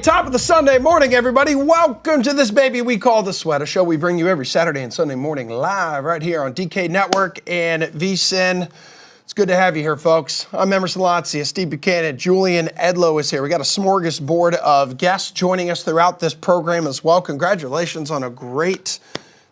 top of the Sunday morning, everybody. Welcome to this baby we call The Sweat, a show we bring you every Saturday and Sunday morning live right here on DK Network and VSiN. It's good to have you here, folks. I'm Emerson Lazia, Steve Buchanan, Julian Edlow is here. We got a smorgasbord of guests joining us throughout this program as well. Congratulations on a great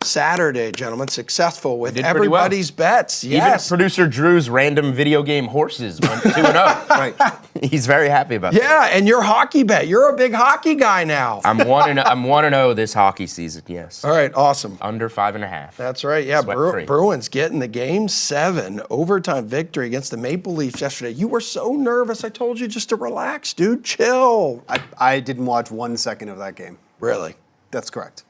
Saturday, gentlemen. Successful with everybody's bets. Yes. Even producer Drew's random video game horses went 2-0. Right. He's very happy about that. Yeah, and your hockey bet. You're a big hockey guy now. I'm 1-0 this hockey season, yes. All right, awesome. Under 5.5. That's right. Yeah, Bruins getting the Game 7 overtime victory against the Maple Leafs yesterday. You were so nervous. I told you just to relax, dude. Chill. I didn't watch 1 second of that game. Really? That's correct.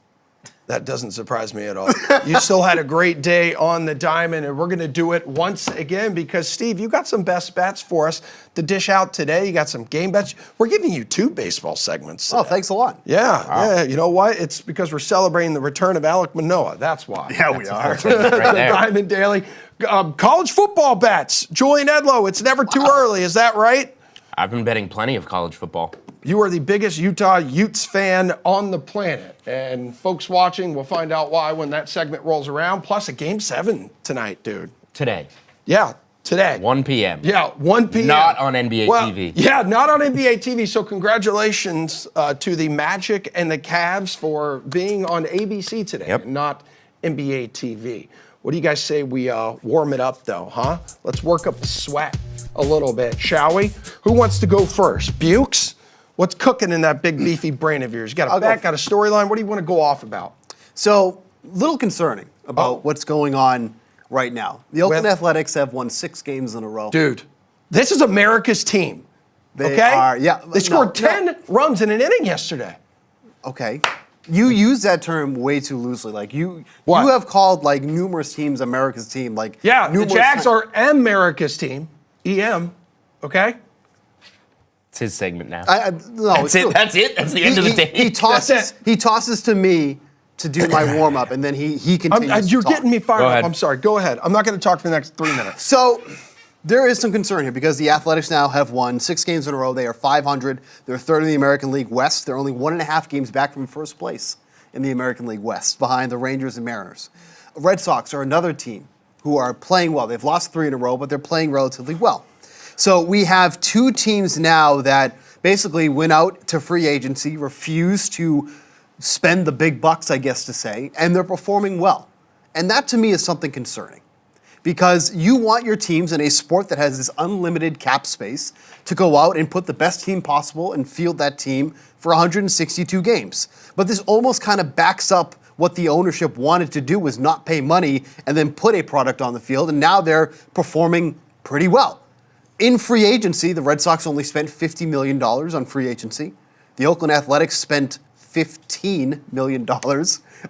That doesn't surprise me at all. You still had a great day on the diamond, and we're going to do it once again because, Steve, you got some best bets for us to dish out today. You got some game bets. We're giving you 2 baseball segments today. Oh, thanks a lot. Yeah, wow. Yeah. You know what? It's because we're celebrating the return of Alec Manoah. That's why. Yeah, we are. Right the Diamond Daily. College football bets. Julian Edlow, it's never too early. Is that right? I've been betting plenty of college football. You are the biggest Utah Utes fan on the planet. And folks watching will find out why when that segment rolls around. Plus a Game 7 tonight, dude. Today. Yeah, today. 1 p.m. Yeah, 1 p.m. Not on NBA TV. Yeah, not on NBA TV. So congratulations to the Magic and the Cavs for being on ABC today, yep. Not NBA TV. What do you guys say we warm it up, though, huh? Let's work up the sweat a little bit, shall we? Who wants to go first? Bukes? What's cooking in that big beefy brain of yours? You got a bet, got a storyline? What do you want to go off about? So, a little concerning about what's going on right now. The Oakland Athletics have won 6 games in a row. Dude, this is America's team. They are, yeah. They scored 10 runs in an inning yesterday. Okay. You use that term way too loosely. Like you have called like numerous teams America's team. Like yeah, the Jags are America's team. EM. Okay. It's his segment now. No, That's it. That's it. That's the end of the day. He tosses to me to do my warm up, and then he continues. You're to talk. getting me fired Go up. ahead. I'm sorry. Go ahead. I'm not going to talk for the next 3 minutes. So there is some concern here because the Athletics now have won 6 games in a row. They are 500. They're third in the American League West. They're only 1.5 games back from first place in the American League West, behind the Rangers and Mariners. Red Sox are another team who are playing well. They've lost 3 in a row, but they're playing relatively well. So we have 2 teams now that basically went out to free agency, refused to spend the big bucks, I guess to say, and they're performing well. And that to me is something concerning because you want your teams in a sport that has this unlimited cap space to go out and put the best team possible and field that team for 162 games. But this almost kind of backs up what the ownership wanted to do, was not pay money and then put a product on the field, and now they're performing pretty well. In free agency, the Red Sox only spent $50 million on free agency. The Oakland Athletics spent $15 million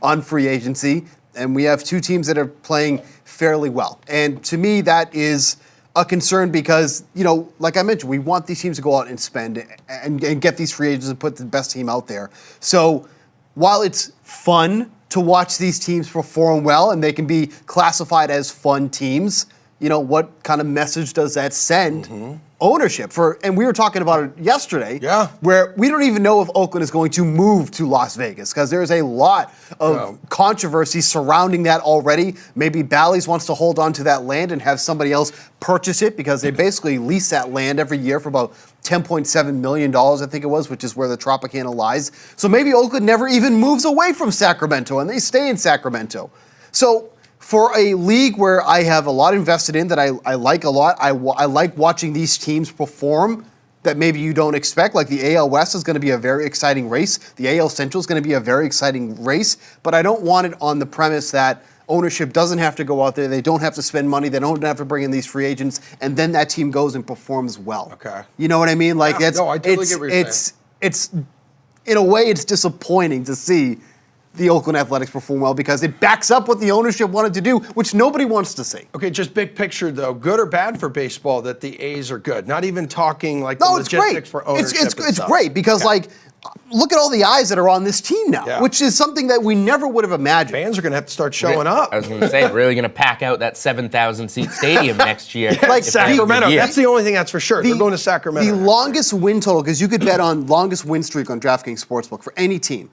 on free agency, and we have 2 teams that are playing fairly well. And to me, that is a concern because, you know, like I mentioned, we want these teams to go out and spend and get these free agents and put the best team out there. So while it's fun to watch these teams perform well and they can be classified as fun teams, you know, what kind of message does that send ownership for? And we were talking about it yesterday, where we don't even know if Oakland is going to move to Las Vegas because there's a lot of controversy surrounding that already. Maybe Bally's wants to hold on to that land and have somebody else purchase it because they basically lease that land every year for about $10.7 million, I think it was, which is where the Tropicana lies. So maybe Oakland never even moves away from Sacramento and they stay in Sacramento. So for a league where I have a lot invested in that I like a lot, I like watching these teams perform that maybe you don't expect. Like the AL West is going to be a very exciting race. The AL Central is going to be a very exciting race. But I don't want it on the premise that ownership doesn't have to go out there. They don't have to spend money. They don't have to bring in these free agents. And then that team goes and performs well. Okay. You know what I mean? Like I totally get what you're saying. It's in a way, it's disappointing to see the Oakland Athletics perform well because it backs up what the ownership wanted to do, which nobody wants to see. Okay, just big picture though, good or bad for baseball that the A's are good? Not even talking like the No, it's logistics great. for ownership. It's great because like, look at all the eyes that are on this team now, which is something that we never would have imagined. Fans are going to have to start showing up. I was going to say, really going to pack out that 7,000 seat stadium next year. Like Sacramento. That's the only thing that's for sure. They're going to Sacramento. The longest win total, because you could bet on longest win streak on DraftKings Sportsbook for any team.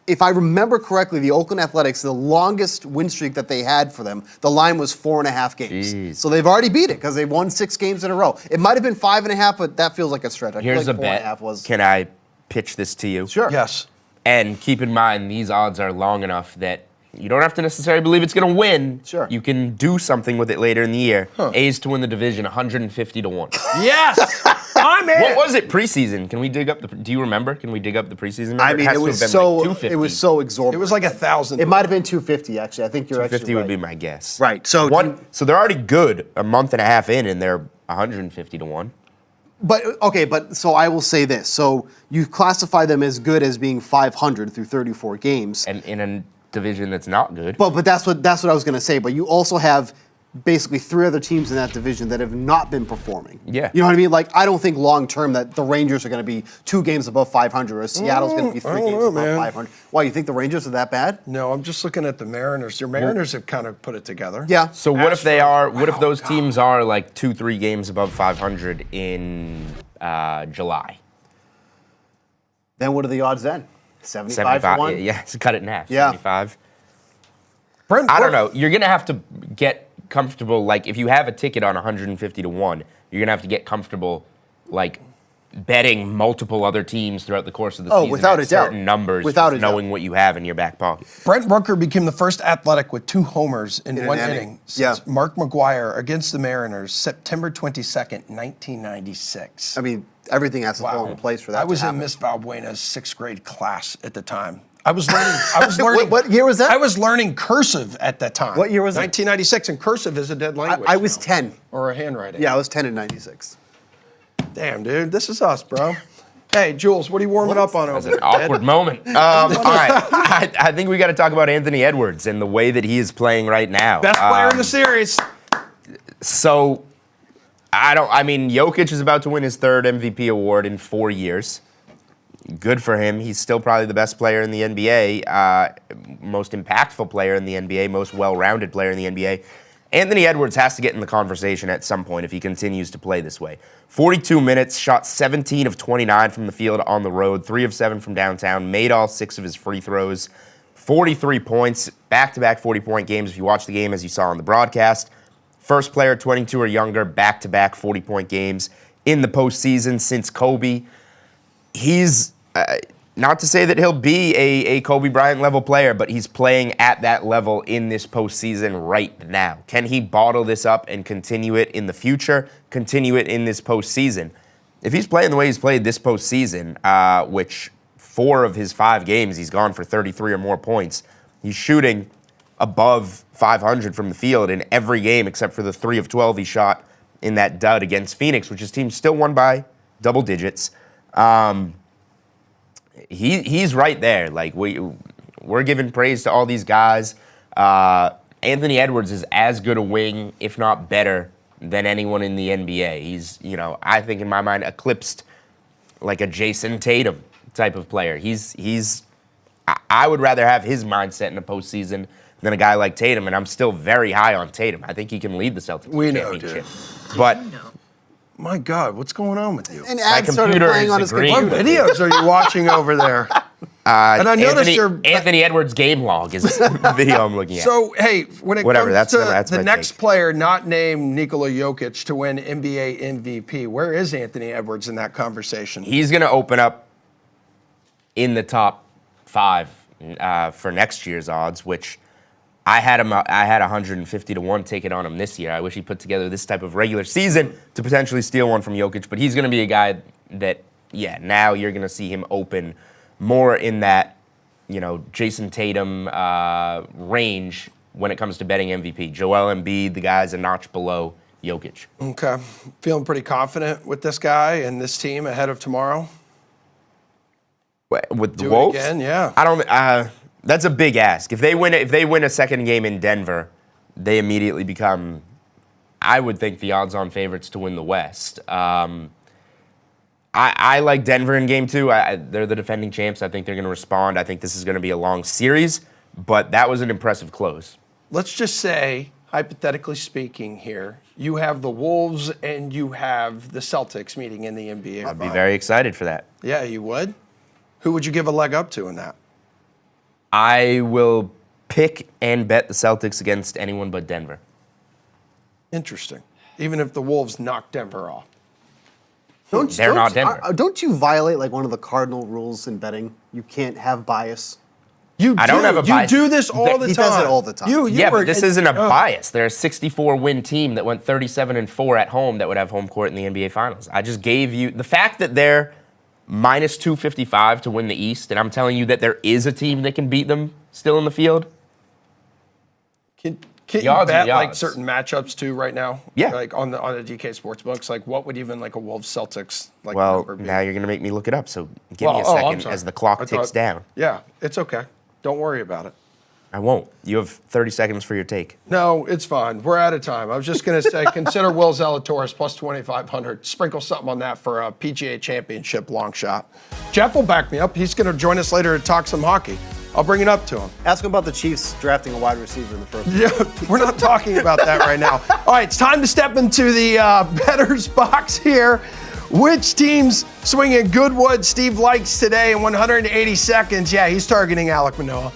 If I remember correctly, the Oakland Athletics, the longest win streak that they had for them, the line was 4.5 games. Jeez. So they've already beat it because they've won 6 games in a row. It might have been 5.5, but that feels like a stretch. I feel Here's like a bet. 4.5 was. Can I pitch this to you? Sure. Yes. And keep in mind, these odds are long enough that you don't have to necessarily believe it's going to win. Sure. You can do something with it later in the year. A's to win the division, 150 to 1. Yes! I'm in! What was it preseason? Can we dig up do you remember? Can we dig up the preseason number? I mean, has it to was have been so like 250. it was so exorbitant. It was like 1,000. It might have been 250 actually. I think you're 250 actually would right. be my guess. Right. So So they're already good a month and a half in, and they're 150 to 1. But so I will say this. So you classify them as good as being 500 through 34 games. And in a division that's not good. But that's what I was going to say. But you also have basically 3 other teams in that division that have not been performing. Yeah. You know what I mean? Like, I don't think long term that the Rangers are going to be 2 games above 500 or Seattle's going to be 3 games above 500. Why, you think the Rangers are that bad? No, I'm just looking at the Mariners. Your Mariners have kind of put it together. Yeah. So what if they are? What if Wow, those God. teams are like 2-3 games above 500 in July? Then what are the odds then? 75 to 1? Yeah, so cut it in half. Yeah. 75. Brent, I don't know. You're gonna have to get comfortable. Like if you have a ticket on 150 to 1, you're gonna have to get comfortable, like betting multiple other teams throughout the course of the season. without at a doubt. certain numbers, Without just a doubt. knowing what you have in your back pocket. Brent Rooker became the first Athletic with 2 homers in an one inning. inning Yeah. since Mark McGuire against the Mariners, September 22nd, 1996. I mean, everything has to fall in place for that I was to in happen. Miss Valbuena's 6th grade class at the time. I was learning. What year was that? I was learning cursive at that time. What year was it? 1996, and cursive is a dead language. I was now. 10. Or a handwriting. Yeah, I was 10 in 96. Damn, dude, this is us, bro. Hey, Jules, what are you warming up on That's over an there? awkward moment. All right, I think we got to talk about Anthony Edwards and the way that he is playing right now. Best player in the series. So, I mean, Jokic is about to win his 3rd MVP award in 4 years. Good for him. He's still probably the best player in the NBA, most impactful player in the NBA, most well-rounded player in the NBA. Anthony Edwards has to get in the conversation at some point if he continues to play this way. 42 minutes, shot 17 of 29 from the field on the road, 3 of 7 from downtown, made all 6 of his free throws, 43 points, back-to-back 40-point games if you watch the game as you saw on the broadcast. First player 22 or younger, back-to-back 40-point games in the postseason since Kobe. He's, not to say that he'll be a Kobe Bryant level player, but he's playing at that level in this postseason right now. Can he bottle this up and continue it in the future, continue it in this postseason? If he's playing the way he's played this postseason, which 4 of his 5 games he's gone for 33 or more points, he's shooting above 500 from the field in every game except for the 3 of 12 he shot in that dud against Phoenix, which his team still won by double digits. He's right there. Like we're giving praise to all these guys. Anthony Edwards is as good a wing, if not better, than anyone in the NBA. He's, I think in my mind eclipsed like a Jason Tatum type of player. I would rather have his mindset in a postseason than a guy like Tatum, and I'm still very high on Tatum. I think he can lead the Celtics We to know, championship. dude. But My God, what's going on with you? And Ad started computer playing is on his agreeing. What computer. videos are you watching over there? And I noticed Anthony Edwards game log is the video I'm looking at. So, hey, when it Whatever, comes that's to the my next take. player not named Nikola Jokic to win NBA MVP, where is Anthony Edwards in that conversation? He's going to open up in the top 5 for next year's odds, which I had 150 to 1 ticket on him this year. I wish he put together this type of regular season to potentially steal one from Jokic, but he's going to be a guy that, now you're going to see him open more in that, Jason Tatum range when it comes to betting MVP. Joel Embiid, the guy's a notch below Jokic. Okay. Feeling pretty confident with this guy and this team ahead of tomorrow? With the Do it Wolves? again, yeah. I don't. That's a big ask. If they win a second game in Denver, they immediately become, I would think, the odds-on favorites to win the West. I like Denver in game 2. They're the defending champs. I think they're going to respond. I think this is going to be a long series, but that was an impressive close. Let's just say, hypothetically speaking here, you have the Wolves and you have the Celtics meeting in the NBA. I'd be very excited for that. Yeah, you would? Who would you give a leg up to in that? I will pick and bet the Celtics against anyone but Denver. Interesting. Even if the Wolves knock Denver off. They're not Denver. Don't you violate like one of the cardinal rules in betting? You can't have bias. I don't have a bias. You do this all the time. He does it all the time. But this isn't a bias. They're a 64-win team that went 37-4 at home that would have home court in the NBA Finals. I just gave you the fact that they're minus 255 to win the East, and I'm telling you that there is a team that can beat them still in the field. Can you bet like certain matchups too right now? Yeah. Like on the DK Sportsbooks, like what would even like a Wolves Celtics like Well, number be? now you're going to make me look it up, so give me a second as the clock ticks down. Yeah, it's okay. Don't worry about it. I won't. You have 30 seconds for your take. No, it's fine. We're out of time. I was just going to say, consider Will Zalatoris plus 2,500. Sprinkle something on that for a PGA Championship long shot. Jeff will back me up. He's going to join us later to talk some hockey. I'll bring it up to him. Ask him about the Chiefs drafting a wide receiver in the first. Yeah, we're not talking about that right now. All right, it's time to step into the bettor's box here. Which team's swinging Goodwood Steve likes today in 180 seconds? Yeah, he's targeting Alec Manoah.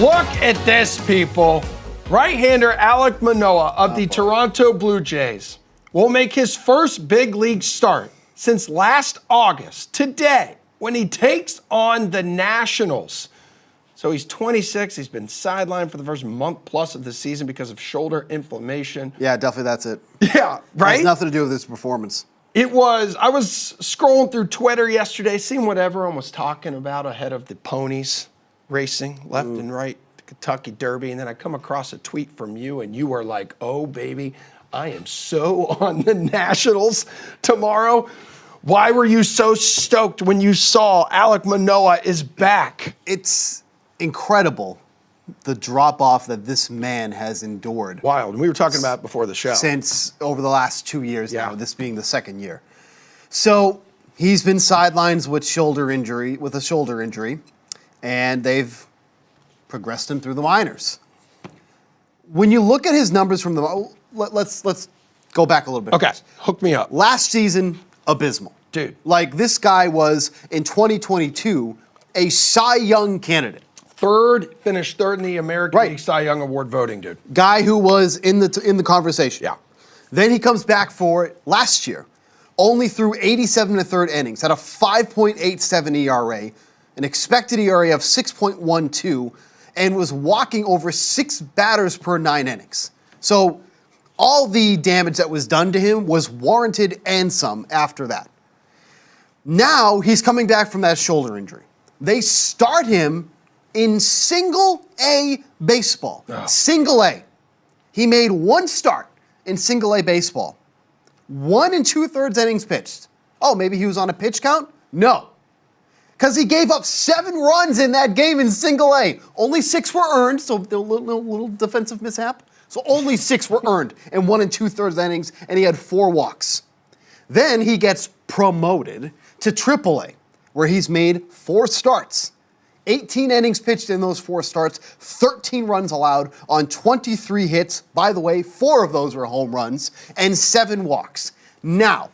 Look at this, people. Right-hander Alec Manoah of the Toronto Blue Jays will make his first big league start since last August, today, when he takes on the Nationals. So he's 26. He's been sidelined for the first month plus of the season because of shoulder inflammation. Yeah, definitely that's it. Yeah, right? It has nothing to do with his performance. I was scrolling through Twitter yesterday, seeing what everyone was talking about ahead of the ponies racing left and right, the Kentucky Derby, and then I come across a tweet from you, and you were like, oh, baby, I am so on the Nationals tomorrow. Why were you so stoked when you saw Alec Manoah is back? It's incredible, the drop-off that this man has endured. Wild. And we were talking about it before the show. Since over the last 2 years now, this being the second year. So he's been sidelined with a shoulder injury, and they've progressed him through the minors. When you look at his numbers from the, let's go back a little bit. Okay, hook me up. Last season, abysmal. Dude. Like, this guy was, in 2022, a Cy Young candidate. Finished third in the American Right. League Cy Young Award voting, dude. Guy who was in the conversation. Yeah. Then he comes back for it last year, only threw 87 and a third innings, had a 5.87 ERA, an expected ERA of 6.12, and was walking over 6 batters per 9 innings. So all the damage that was done to him was warranted and some after that. Now he's coming back from that shoulder injury. They start him in single A baseball. Oh. Single A. He made 1 start in single A baseball. 1 2/3 innings pitched. Oh, maybe he was on a pitch count? No. Because he gave up 7 runs in that game in single A. Only 6 were earned, so a little defensive mishap. So only 6 were earned in 1 2/3 innings, and he had 4 walks. Then he gets promoted to AAA, where he's made 4 starts. 18 innings pitched in those 4 starts, 13 runs allowed on 23 hits. By the way, 4 of those were home runs, and 7 walks. Now,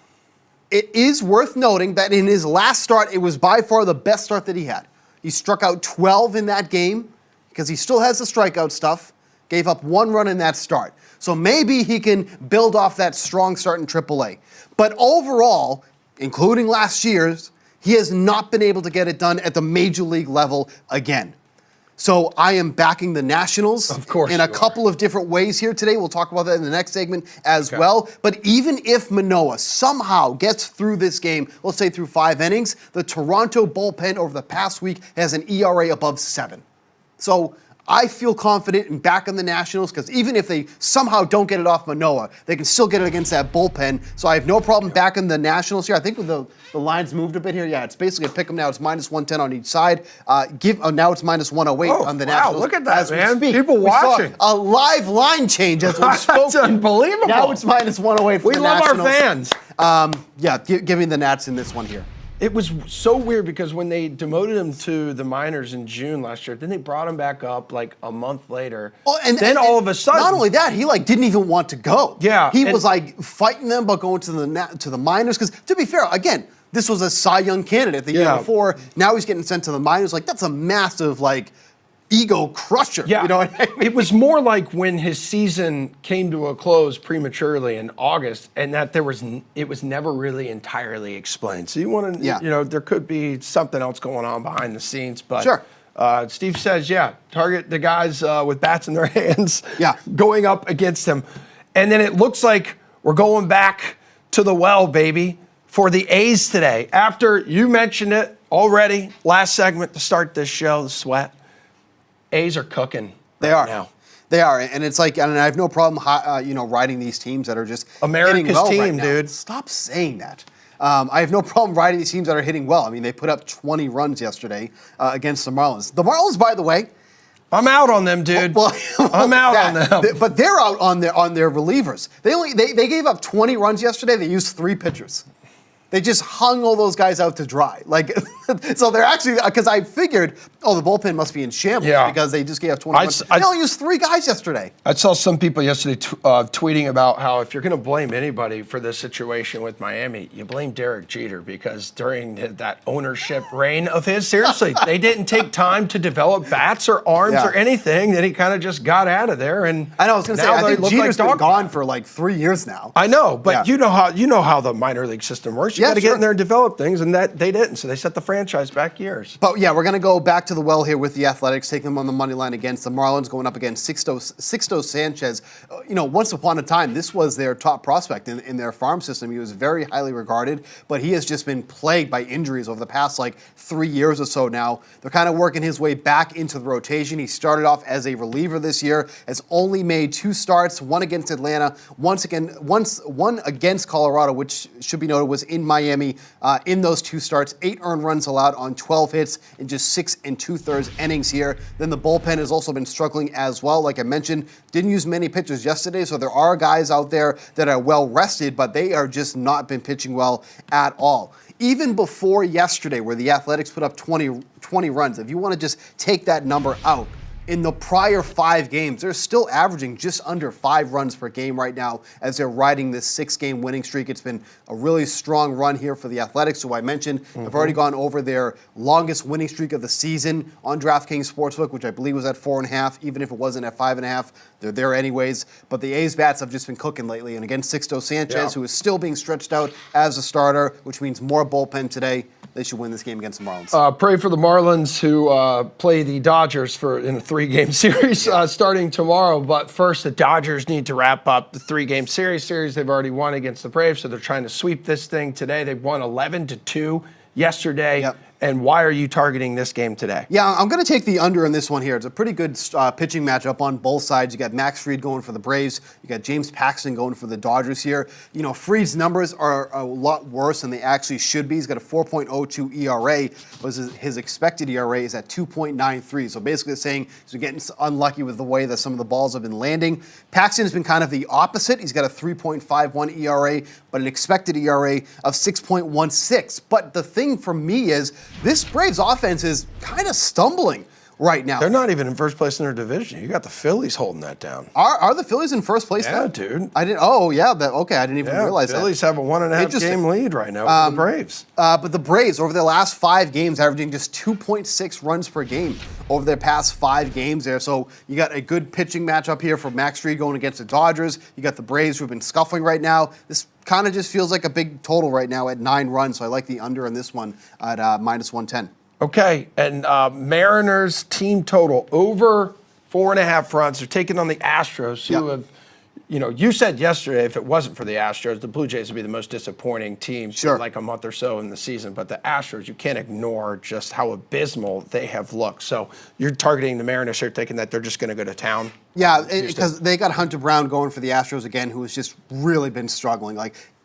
it is worth noting that in his last start, it was by far the best start that he had. He struck out 12 in that game, because he still has the strikeout stuff, gave up 1 run in that start. So maybe he can build off that strong start in AAA. But overall, including last year's, he has not been able to get it done at the major league level again. So I am backing the Nationals Of course in a you are. couple of different ways here today. We'll talk about that in the next segment as well. But even if Manoah somehow gets through this game, let's say through 5 innings, the Toronto bullpen over the past week has an ERA above 7. So I feel confident in backing the Nationals because even if they somehow don't get it off Manoah, they can still get it against that bullpen. So I have no problem backing the Nationals here. I think the lines moved a bit here. Yeah, it's basically a pick 'em now. It's -110 on each side. Now it's -108 on the Nationals. Look at that, as we man. speak. People We saw watching. a live line change as we spoke. That's unbelievable. Now it's -108 for We the love our Nationals. fans. Give me the Nats in this one here. It was so weird because when they demoted him to the minors in June last year, then they brought him back up like a month later. Oh, then all of a sudden, not only that, he didn't even want to go. Yeah, he and- was like fighting them about going to the minors. Because to be fair, again, this was a Cy Young candidate the year Yeah. before. Now he's getting sent to the minors. Like that's a massive ego crusher. Yeah, You know what I mean? It was more like when his season came to a close prematurely in August, and that it was never really entirely explained. So you want to, there could be something else going on behind the scenes. But Sure. Steve says, target the guys with bats in their hands, Yeah. going up against him, and then it looks like we're going back to the well, baby, for the A's today. After you mentioned it already, last segment to start this show, the sweat. A's are cooking. They right are. now. They are, and it's like, and I have no problem, riding these teams that are just America's hitting well team, right now. dude. Stop saying that. I have no problem riding these teams that are hitting well. I mean, they put up 20 runs yesterday against the Marlins. The Marlins, by the way, I'm out on them, dude. I'm out on them. But they're out on their relievers. They gave up 20 runs yesterday. They used 3 pitchers. They just hung all those guys out to dry. Like So they're actually, because I figured, the bullpen must be in shambles because they just gave up 21. They only used 3 guys yesterday. I saw some people yesterday tweeting about how if you're going to blame anybody for this situation with Miami, you blame Derek Jeter, because during that ownership reign of his, seriously, they didn't take time to develop bats or arms or anything. Then he kind of just got out of there. And I know, I was going to say, I think Jeter's been gone for like 3 years now. I know, but you know how the minor league system works. You got to get in there and develop things, and that they didn't. So they set the franchise back years. But yeah, we're going to go back to the well here with the Athletics, taking them on the money line against the Marlins, going up against Sixto Sanchez. Once upon a time, this was their top prospect in their farm system. He was very highly regarded, but he has just been plagued by injuries over the past 3 years or so now. They're kind of working his way back into the rotation. He started off as a reliever this year, has only made 2 starts, one against Atlanta, one against Colorado, which should be noted was in Miami. In those 2 starts, 8 earned runs allowed on 12 hits in just 6 2/3 innings here. Then the bullpen has also been struggling as well. Like I mentioned, didn't use many pitchers yesterday, so there are guys out there that are well rested, but they are just not been pitching well at all. Even before yesterday, where the Athletics put up 20 runs, if you want to just take that number out, in the prior 5 games, they're still averaging just under 5 runs per game right now as they're riding this 6-game winning streak. It's been a really strong run here for the Athletics, who I mentioned have already gone over their longest winning streak of the season on DraftKings Sportsbook, which I believe was at 4.5. Even if it wasn't at 5.5, they're there anyways. But the A's bats have just been cooking lately. And against Sixto Sanchez, who is still being stretched out as a starter, which means more bullpen today, they should win this game against the Marlins. Pray for the Marlins, who play the Dodgers in a 3-game series starting tomorrow. But first, the Dodgers need to wrap up the 3-game series. They've already won against the Braves, so they're trying to sweep this thing today. They won 11-2 yesterday. Yep. And why are you targeting this game today? Yeah, I'm going to take the under in this one here. It's a pretty good pitching matchup on both sides. You got Max Fried going for the Braves. You got James Paxton going for the Dodgers here. Fried's numbers are a lot worse than they actually should be. He's got a 4.02 ERA, but his expected ERA is at 2.93. So basically saying he's getting unlucky with the way that some of the balls have been landing. Paxton has been kind of the opposite. He's got a 3.51 ERA, but an expected ERA of 6.16. But the thing for me is, this Braves offense is kind of stumbling right now. They're not even in first place in their division. You got the Phillies holding that down. Are the Phillies in first place now? Yeah, dude. I didn't. Oh, yeah. Okay, I didn't even realize that. Phillies have a 1.5 game lead right now with the Braves. But the Braves, over their last 5 games, averaging just 2.6 runs per game over their past 5 games there. So you got a good pitching matchup here for Max Fried going against the Dodgers. You got the Braves, who've been scuffling right now. This kind of just feels like a big total right now at 9 runs. So I like the under on this one at -110. Okay, and Mariners team total over 4.5 runs. They're taking on the Astros, who have, you said yesterday if it wasn't for the Astros, the Blue Jays would be the most disappointing team for like a month or so in the season. But the Astros, you can't ignore just how abysmal they have looked. So you're targeting the Mariners here, thinking that they're just going to go to town? Yeah, because they got Hunter Brown going for the Astros again, who has just really been struggling.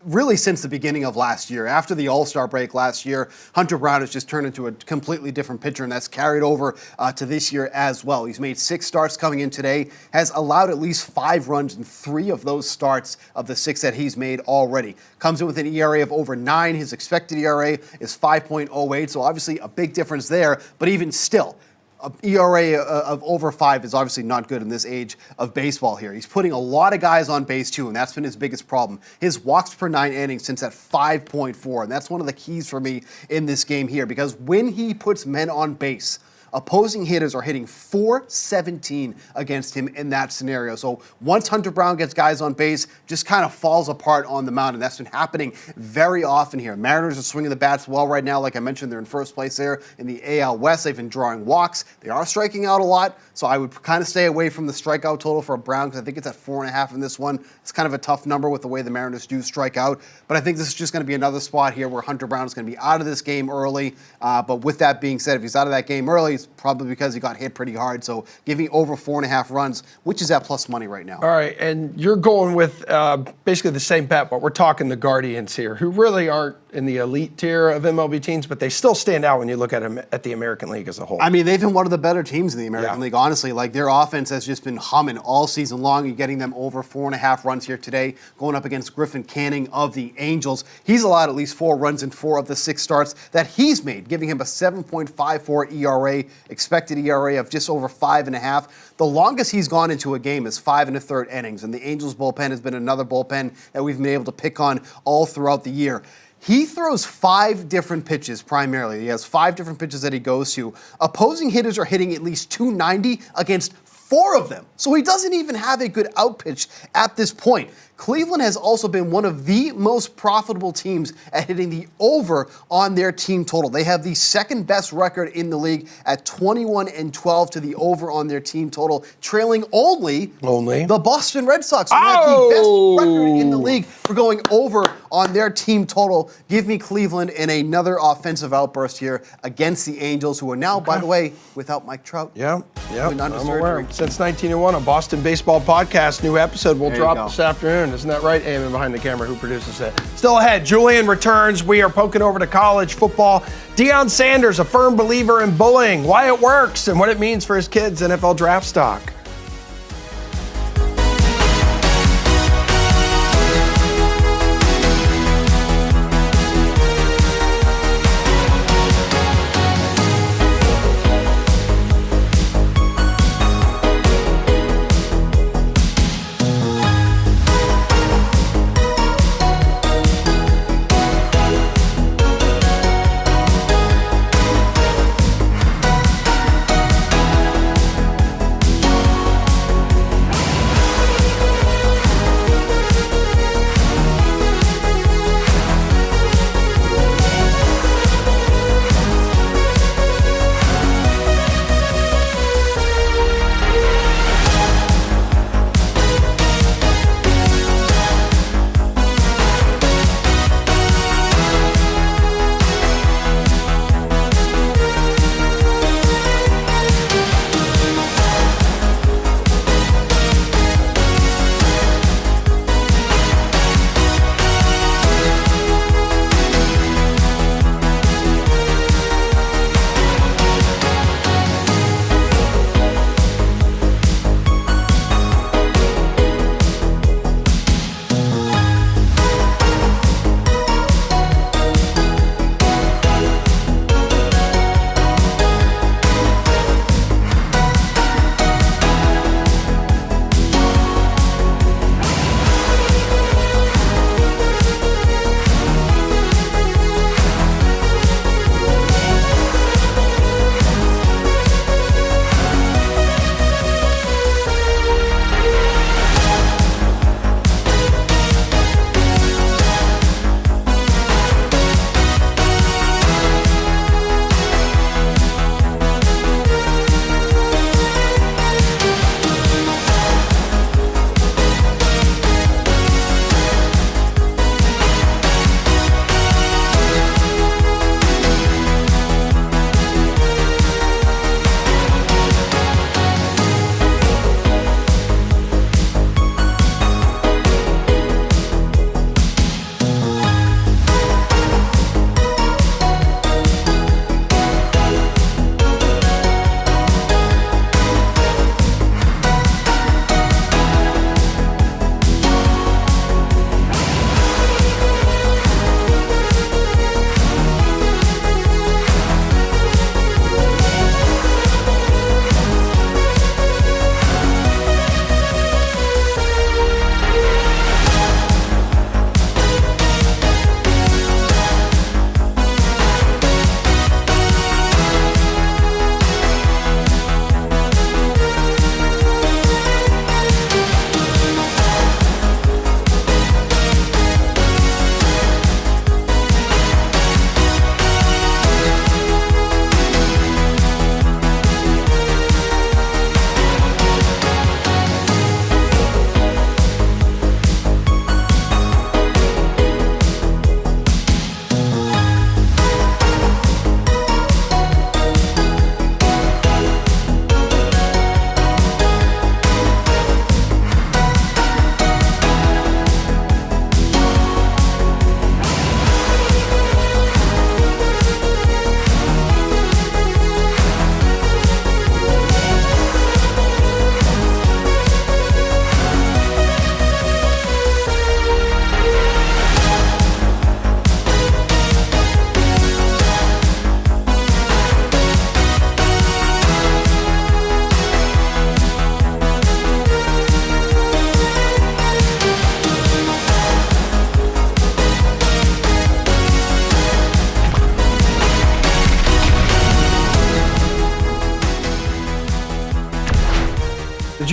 Really since the beginning of last year. After the All-Star break last year, Hunter Brown has just turned into a completely different pitcher, and that's carried over to this year as well. He's made 6 starts coming in today, has allowed at least 5 runs in 3 of those starts of the 6 that he's made already. Comes in with an ERA of over 9. His expected ERA is 5.08, so obviously a big difference there, but even still, an ERA of over 5 is obviously not good in this age of baseball here. He's putting a lot of guys on base too, and that's been his biggest problem. His walks per 9 innings since at 5.4, and that's one of the keys for me in this game here, because when he puts men on base, opposing hitters are hitting .417 against him in that scenario. So once Hunter Brown gets guys on base, just kind of falls apart on the mound, and that's been happening very often here. Mariners are swinging the bats well right now. Like I mentioned, they're in first place there in the AL West. They've been drawing walks. They are striking out a lot, so I would kind of stay away from the strikeout total for Brown, because I think it's at 4.5 in this one. It's kind of a tough number with the way the Mariners do strike out, but I think this is just going to be another spot here where Hunter Brown is going to be out of this game early. But with that being said, if he's out of that game early, it's probably because he got hit pretty hard. So give me over 4.5 runs, which is at plus money right now. All right, and you're going with basically the same bet, but we're talking the Guardians here, who really aren't in the elite tier of MLB teams, but they still stand out when you look at them at the American League as a whole. I mean, they've been one of the better teams in the American Yeah. League, honestly. Like, their offense has just been humming all season long. You're getting them over 4.5 runs here today, going up against Griffin Canning of the Angels. He's allowed at least 4 runs in 4 of the 6 starts that he's made, giving him a 7.54 ERA, expected ERA of just over 5.5. The longest he's gone into a game is 5 1/3 innings, and the Angels bullpen has been another bullpen that we've been able to pick on all throughout the year. He throws 5 different pitches primarily. He has 5 different pitches that he goes to. Opposing hitters are hitting at least 290 against 4 of them. So he doesn't even have a good out pitch at this point. Cleveland has also been one of the most profitable teams at hitting the over on their team total. They have the second best record in the league at 21-12 to the over on their team total, trailing only the Boston Red Sox, who have the best record in the league for going over on their team total. Give me Cleveland in another offensive outburst here against the Angels, who are now, by the way, without Mike Trout. Yeah. Going under I'm surgery. aware. Since 1901, a Boston baseball podcast. New episode will There you drop go. this afternoon. Isn't that right? Eamon behind the camera, who produces it. Still ahead, Julian returns. We are poking over to college football. Deion Sanders, a firm believer in bullying, why it works, and what it means for his kids' NFL draft stock.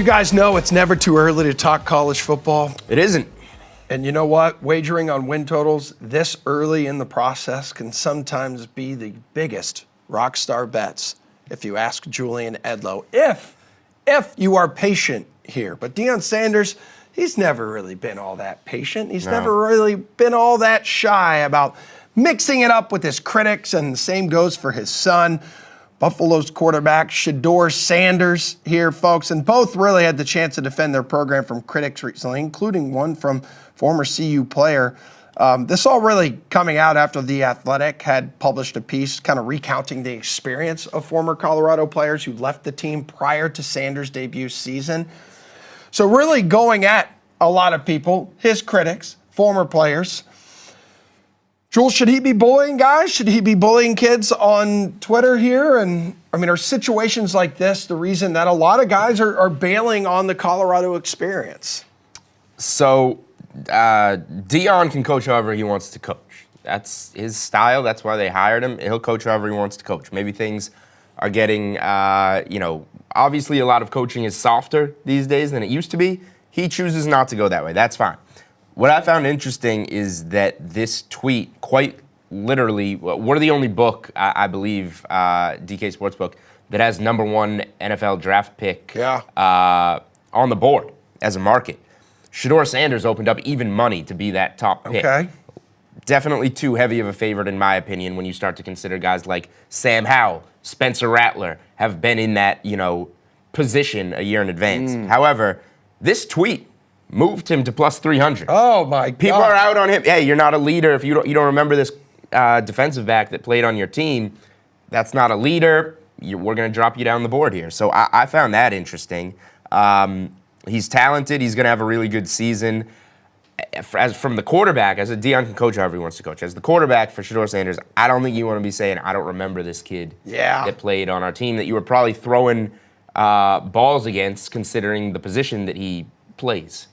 guys know it's never too early to talk college football. It isn't. And you know what? Wagering on win totals this early in the process can sometimes be the biggest rock star bets, if you ask Julian Edlow, if you are patient here. But Deion Sanders, he's never really been all that patient. He's never really been all that shy about mixing it up with his critics, and the same goes for his son, Buffalo's quarterback, Shedeur Sanders here, folks. And both really had the chance to defend their program from critics recently, including one from former CU player. This all really coming out after The Athletic had published a piece kind of recounting the experience of former Colorado players who left the team prior to Sanders' debut season. So really going at a lot of people, his critics, former players. Jules, should he be bullying guys? Should he be bullying kids on Twitter here? And I mean, are situations like this the reason that a lot of guys are bailing on the Colorado experience? So Deion can coach however he wants to coach. That's his style. That's why they hired him. He'll coach however he wants to coach. Maybe things are getting, obviously a lot of coaching is softer these days than it used to be. He chooses not to go that way. That's fine. What I found interesting is that this tweet, quite literally, we're the only book, I believe, DK Sportsbook, that has #1 NFL draft pick on the board as a market. Shedeur Sanders opened up even money to be that top pick. Okay. Definitely too heavy of a favorite, in my opinion, when you start to consider guys like Sam Howell, Spencer Rattler have been in that, position a year in advance. However, this tweet moved him to plus 300. Oh my God. People are out on him. Hey, you're not a leader. If you don't remember this defensive back that played on your team, that's not a leader. We're going to drop you down the board here. So I found that interesting. He's talented. He's going to have a really good season. From the quarterback, as a Deion can coach however he wants to coach. As the quarterback for Shedeur Sanders, I don't think you want to be saying, I don't remember this kid that played on our team that you were probably throwing balls against, considering the position that he plays.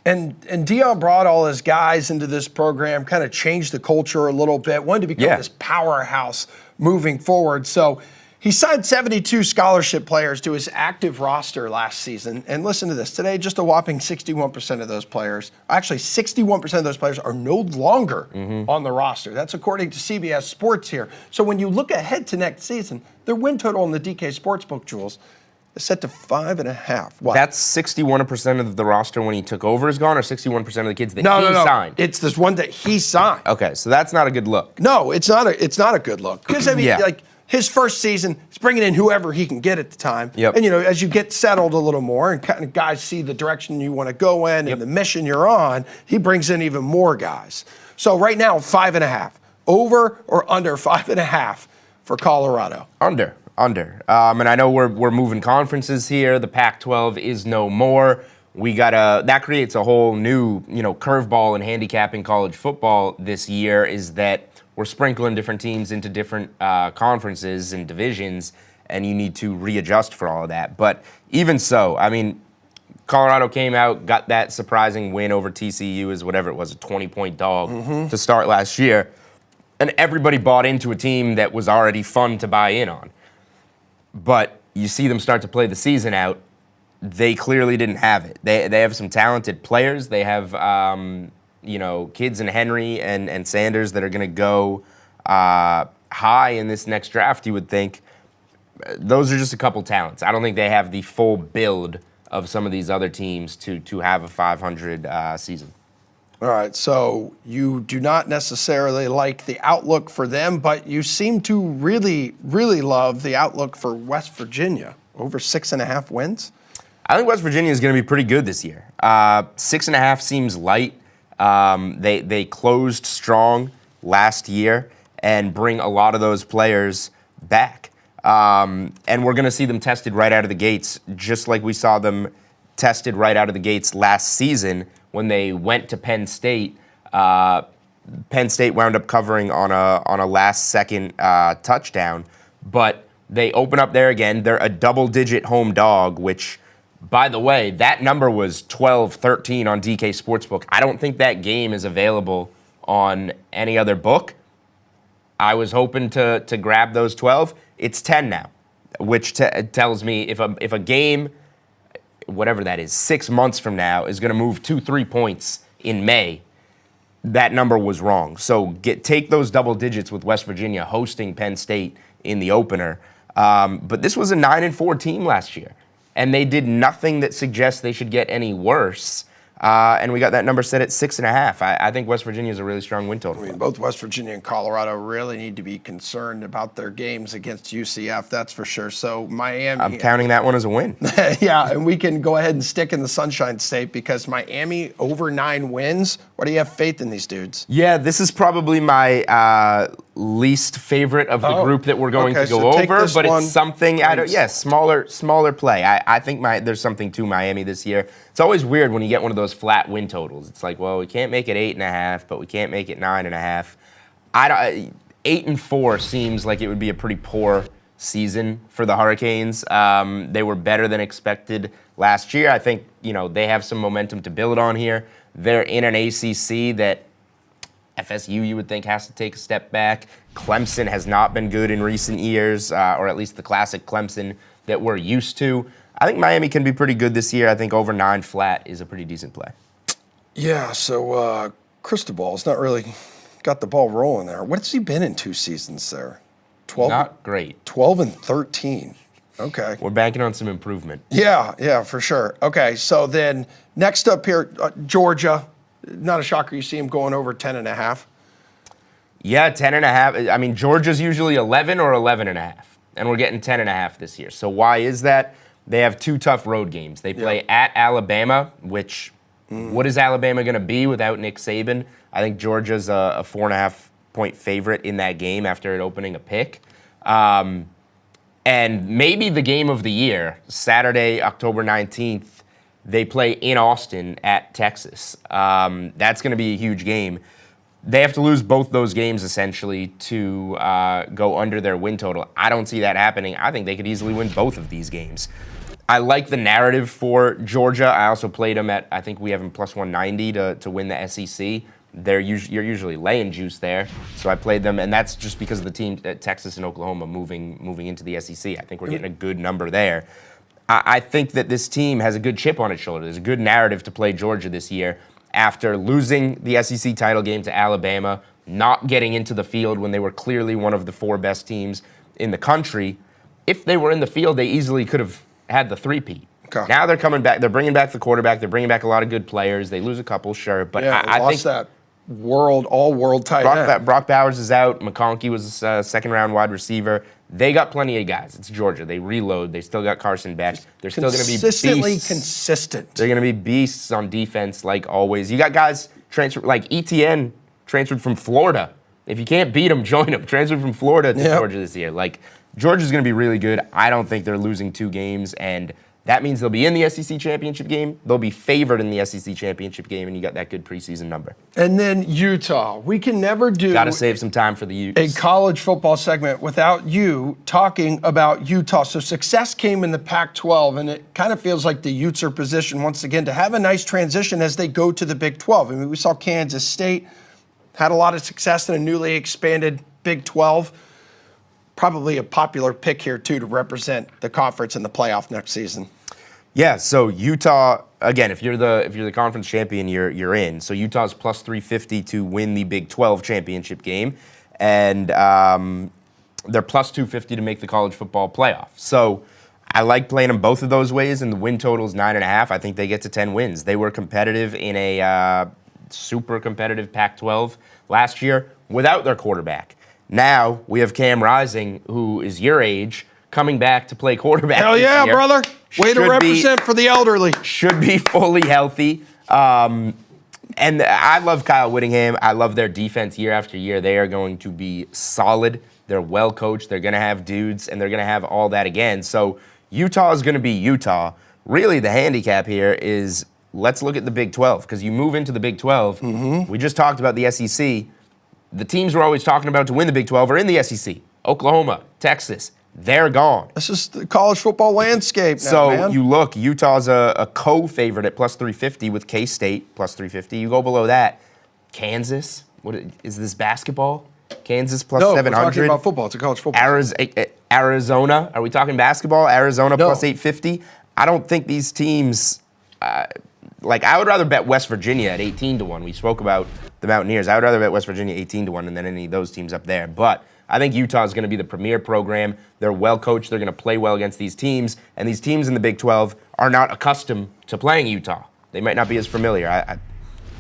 And Deion brought all his guys into this program, kind of changed the culture a little bit, wanted to become this powerhouse moving forward. So he signed 72 scholarship players to his active roster last season. And listen to this. Today, just a whopping 61% of those players, actually 61% of those players are no longer on the roster. That's according to CBS Sports here. So when you look ahead to next season, their win total in the DK Sportsbook, Jules, is set to 5.5. What? That's 61% of the roster when he took over is gone, or 61% of the kids that he signed? It's this one that he signed. Okay, so that's not a good look. No, it's not a good look. Because, I mean, like, his first season, he's bringing in whoever he can get at the time. Yep. And, as you get settled a little more and kind of guys see the direction you want to go in and the mission you're on, he brings in even more guys. So right now, 5.5. Over or under 5.5 for Colorado? Under. And I know we're moving conferences here. The Pac-12 is no more. That creates a whole new, curveball in handicapping college football this year, is that we're sprinkling different teams into different conferences and divisions, and you need to readjust for all of that. But even so, I mean, Colorado came out, got that surprising win over TCU as whatever it was, a 20-point dog to start last year, and everybody bought into a team that was already fun to buy in on. But you see them start to play the season out, they clearly didn't have it. They have some talented players. They have, kids in Henry and Sanders that are going to go high in this next draft, you would think. Those are just a couple talents. I don't think they have the full build of some of these other teams to have a 500 season. All right, so you do not necessarily like the outlook for them, but you seem to really, really love the outlook for West Virginia. Over 6.5 wins? I think West Virginia is going to be pretty good this year. 6.5 seems light. They closed strong last year and bring a lot of those players back. And we're going to see them tested right out of the gates, just like we saw them tested right out of the gates last season when they went to Penn State. Penn State wound up covering on a last-second touchdown, but they open up there again. They're a double-digit home dog, which, by the way, that number was 12-13 on DK Sportsbook. I don't think that game is available on any other book. I was hoping to grab those 12. It's 10 now, which tells me if a game whatever that is, 6 months from now, is going to move 2-3 points in May, that number was wrong. So take those double digits with West Virginia hosting Penn State in the opener. But this was a 9-4 team last year, and they did nothing that suggests they should get any worse. And we got that number set at 6.5. I think West Virginia is a really strong win total. I mean, both West Virginia and Colorado really need to be concerned about their games against UCF, that's for sure. So Miami. I'm counting that one as a win. Yeah, and we can go ahead and stick in the Sunshine State because Miami over 9 wins. Why do you have faith in these dudes? Yeah, this is probably my least favorite of the group that we're going to go over, but it's something smaller play. I think there's something to Miami this year. It's always weird when you get one of those flat win totals. It's like, well, we can't make it 8.5, but we can't make it 9.5. 8-4 seems like it would be a pretty poor season for the Hurricanes. They were better than expected last year. I think they have some momentum to build on here. They're in an ACC that FSU, you would think, has to take a step back. Clemson has not been good in recent years, or at least the classic Clemson that we're used to. I think Miami can be pretty good this year. I think over 9 flat is a pretty decent play. Yeah, so Cristobal's not really got the ball rolling there. What's he been in 2 seasons there? 12? Not great. 12-13. Okay. We're banking on some improvement. Yeah, for sure. Okay, so then next up here, Georgia. Not a shocker you see him going over 10.5. Yeah, 10.5. I mean, Georgia's usually 11 or 11.5, and we're getting 10.5 this year. So why is that? They have 2 tough road games. They play at Alabama, which, what is Alabama going to be without Nick Saban? I think Georgia's a 4.5-point favorite in that game after it opening a pick. And maybe the game of the year, Saturday, October 19th, they play in Austin at Texas. That's going to be a huge game. They have to lose both those games, essentially, to go under their win total. I don't see that happening. I think they could easily win both of these games. I like the narrative for Georgia. I also played them at, I think we have them plus 190 to win the SEC. You're usually laying juice there. So I played them, and that's just because of the team at Texas and Oklahoma moving into the SEC. I think we're getting a good number there. I think that this team has a good chip on its shoulder. There's a good narrative to play Georgia this year after losing the SEC title game to Alabama, not getting into the field when they were clearly one of the 4 best teams in the country. If they were in the field, they easily could have had the 3-peat. Okay. Now they're coming back. They're bringing back the quarterback. They're bringing back a lot of good players. They lose a couple, sure, but I think that all-world tight end. Brock Bowers is out. McConkey was a second-round wide receiver. They got plenty of guys. It's Georgia. They reload. They still got Carson Beck. They're still going to be consistently beasts. Consistent. They're going to be beasts on defense like always. You got guys transferred, like ETN transferred from Florida. If you can't beat them, join them. Transferred from Florida to Georgia this year. Like, Georgia's going to be really good. I don't think they're losing 2 games, and that means they'll be in the SEC championship game. They'll be favored in the SEC championship game, and you got that good preseason number. And then Utah. We can never do got to save some time for the Utes. A college football segment without you talking about Utah. So success came in the Pac-12, and it kind of feels like the Utes are positioned once again to have a nice transition as they go to the Big 12. I mean, we saw Kansas State had a lot of success in a newly expanded Big 12. Probably a popular pick here, too, to represent the conference in the playoff next season. Yeah, so Utah, again, if you're the conference champion, you're in. So Utah's plus 350 to win the Big 12 championship game, and they're plus 250 to make the college football playoff. So I like playing them both of those ways, and the win total is 9.5. I think they get to 10 wins. They were competitive in a super competitive Pac-12 last year without their quarterback. Now we have Cam Rising, who is your age, coming back to play quarterback. Hell yeah, this year. brother. Way to represent for the elderly. Should be fully healthy. And I love Kyle Whittingham. I love their defense year after year. They are going to be solid. They're well coached. They're going to have dudes, and they're going to have all that again. So Utah is going to be Utah. Really, the handicap here is let's look at the Big 12, because you move into the Big 12. Mm-hmm. We just talked about the SEC. The teams we're always talking about to win the Big 12 are in the SEC. Oklahoma, Texas. They're gone. This is the college football landscape now, so man. you look, Utah's a co-favorite at plus 350 with K-State plus 350. You go below that, Kansas. What is this, basketball? Kansas plus 700. No, we're talking about football. It's a college football. Arizona. Are we talking basketball? Arizona plus 850. I don't think these teams. I would rather bet West Virginia at 18-1. We spoke about the Mountaineers. I would rather bet West Virginia 18-1 than any of those teams up there. But I think Utah is going to be the premier program. They're well coached. They're going to play well against these teams. And these teams in the Big 12 are not accustomed to playing Utah. They might not be as familiar.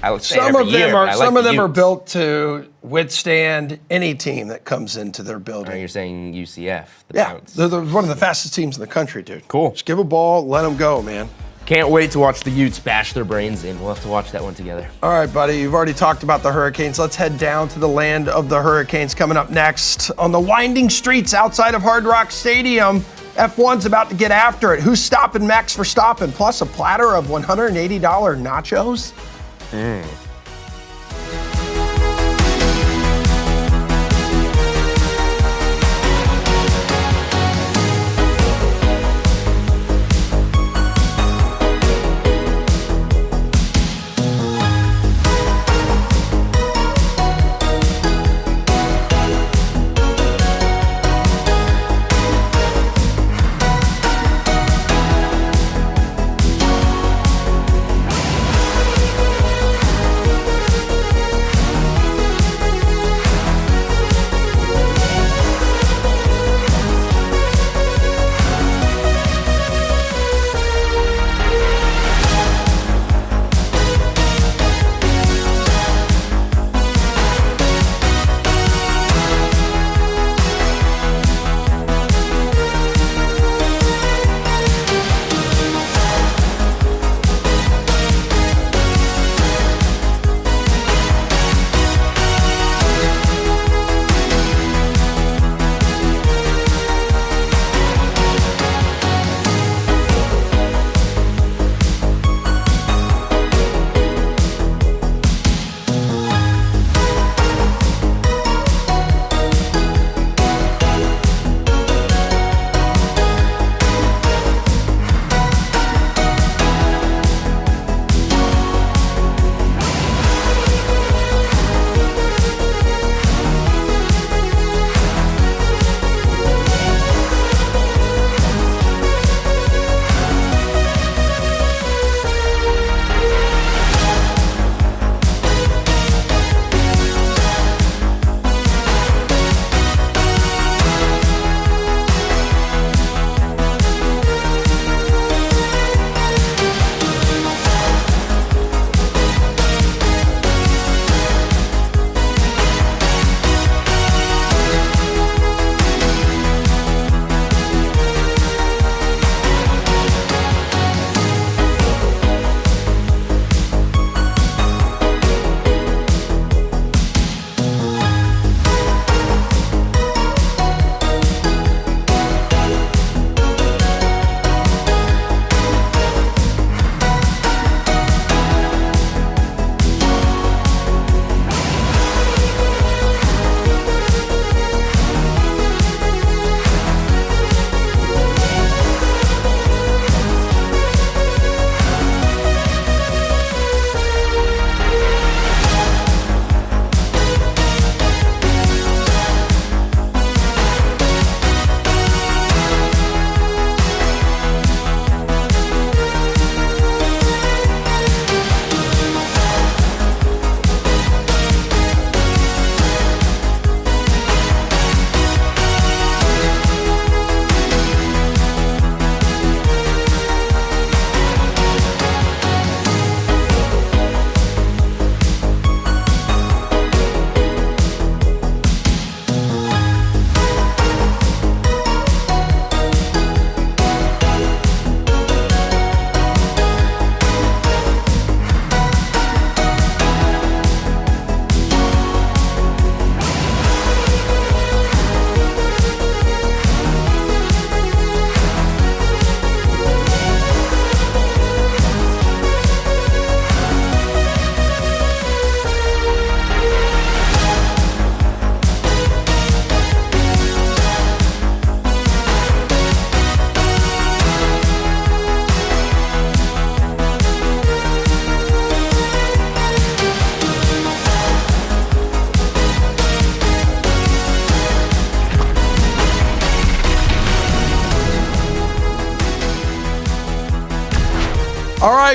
I would say Some every of them year, are. but I like Some of the them are Utes. built to withstand any team that comes into their building. You're saying UCF, the Yeah, Bounce. they're one of the fastest teams in the country, dude. Cool. Just give a ball, let them go, man. Can't wait to watch the Utes bash their brains in. We'll have to watch that one together. All right, buddy, you've already talked about the Hurricanes. Let's head down to the land of the Hurricanes coming up next. On the winding streets outside of Hard Rock Stadium, F1's about to get after it. Who's stopping Max Verstappen? Plus a platter of $180 nachos?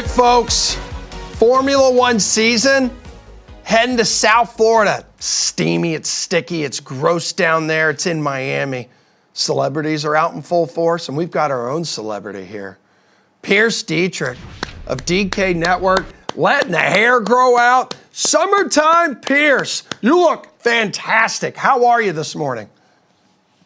right, folks. Formula One season heading to South Florida. Steamy, it's sticky, it's gross down there. It's in Miami. Celebrities are out in full force, and we've got our own celebrity here. Pierce Dietrich of DK Network, letting the hair grow out. Summertime Pierce, you look fantastic. How are you this morning?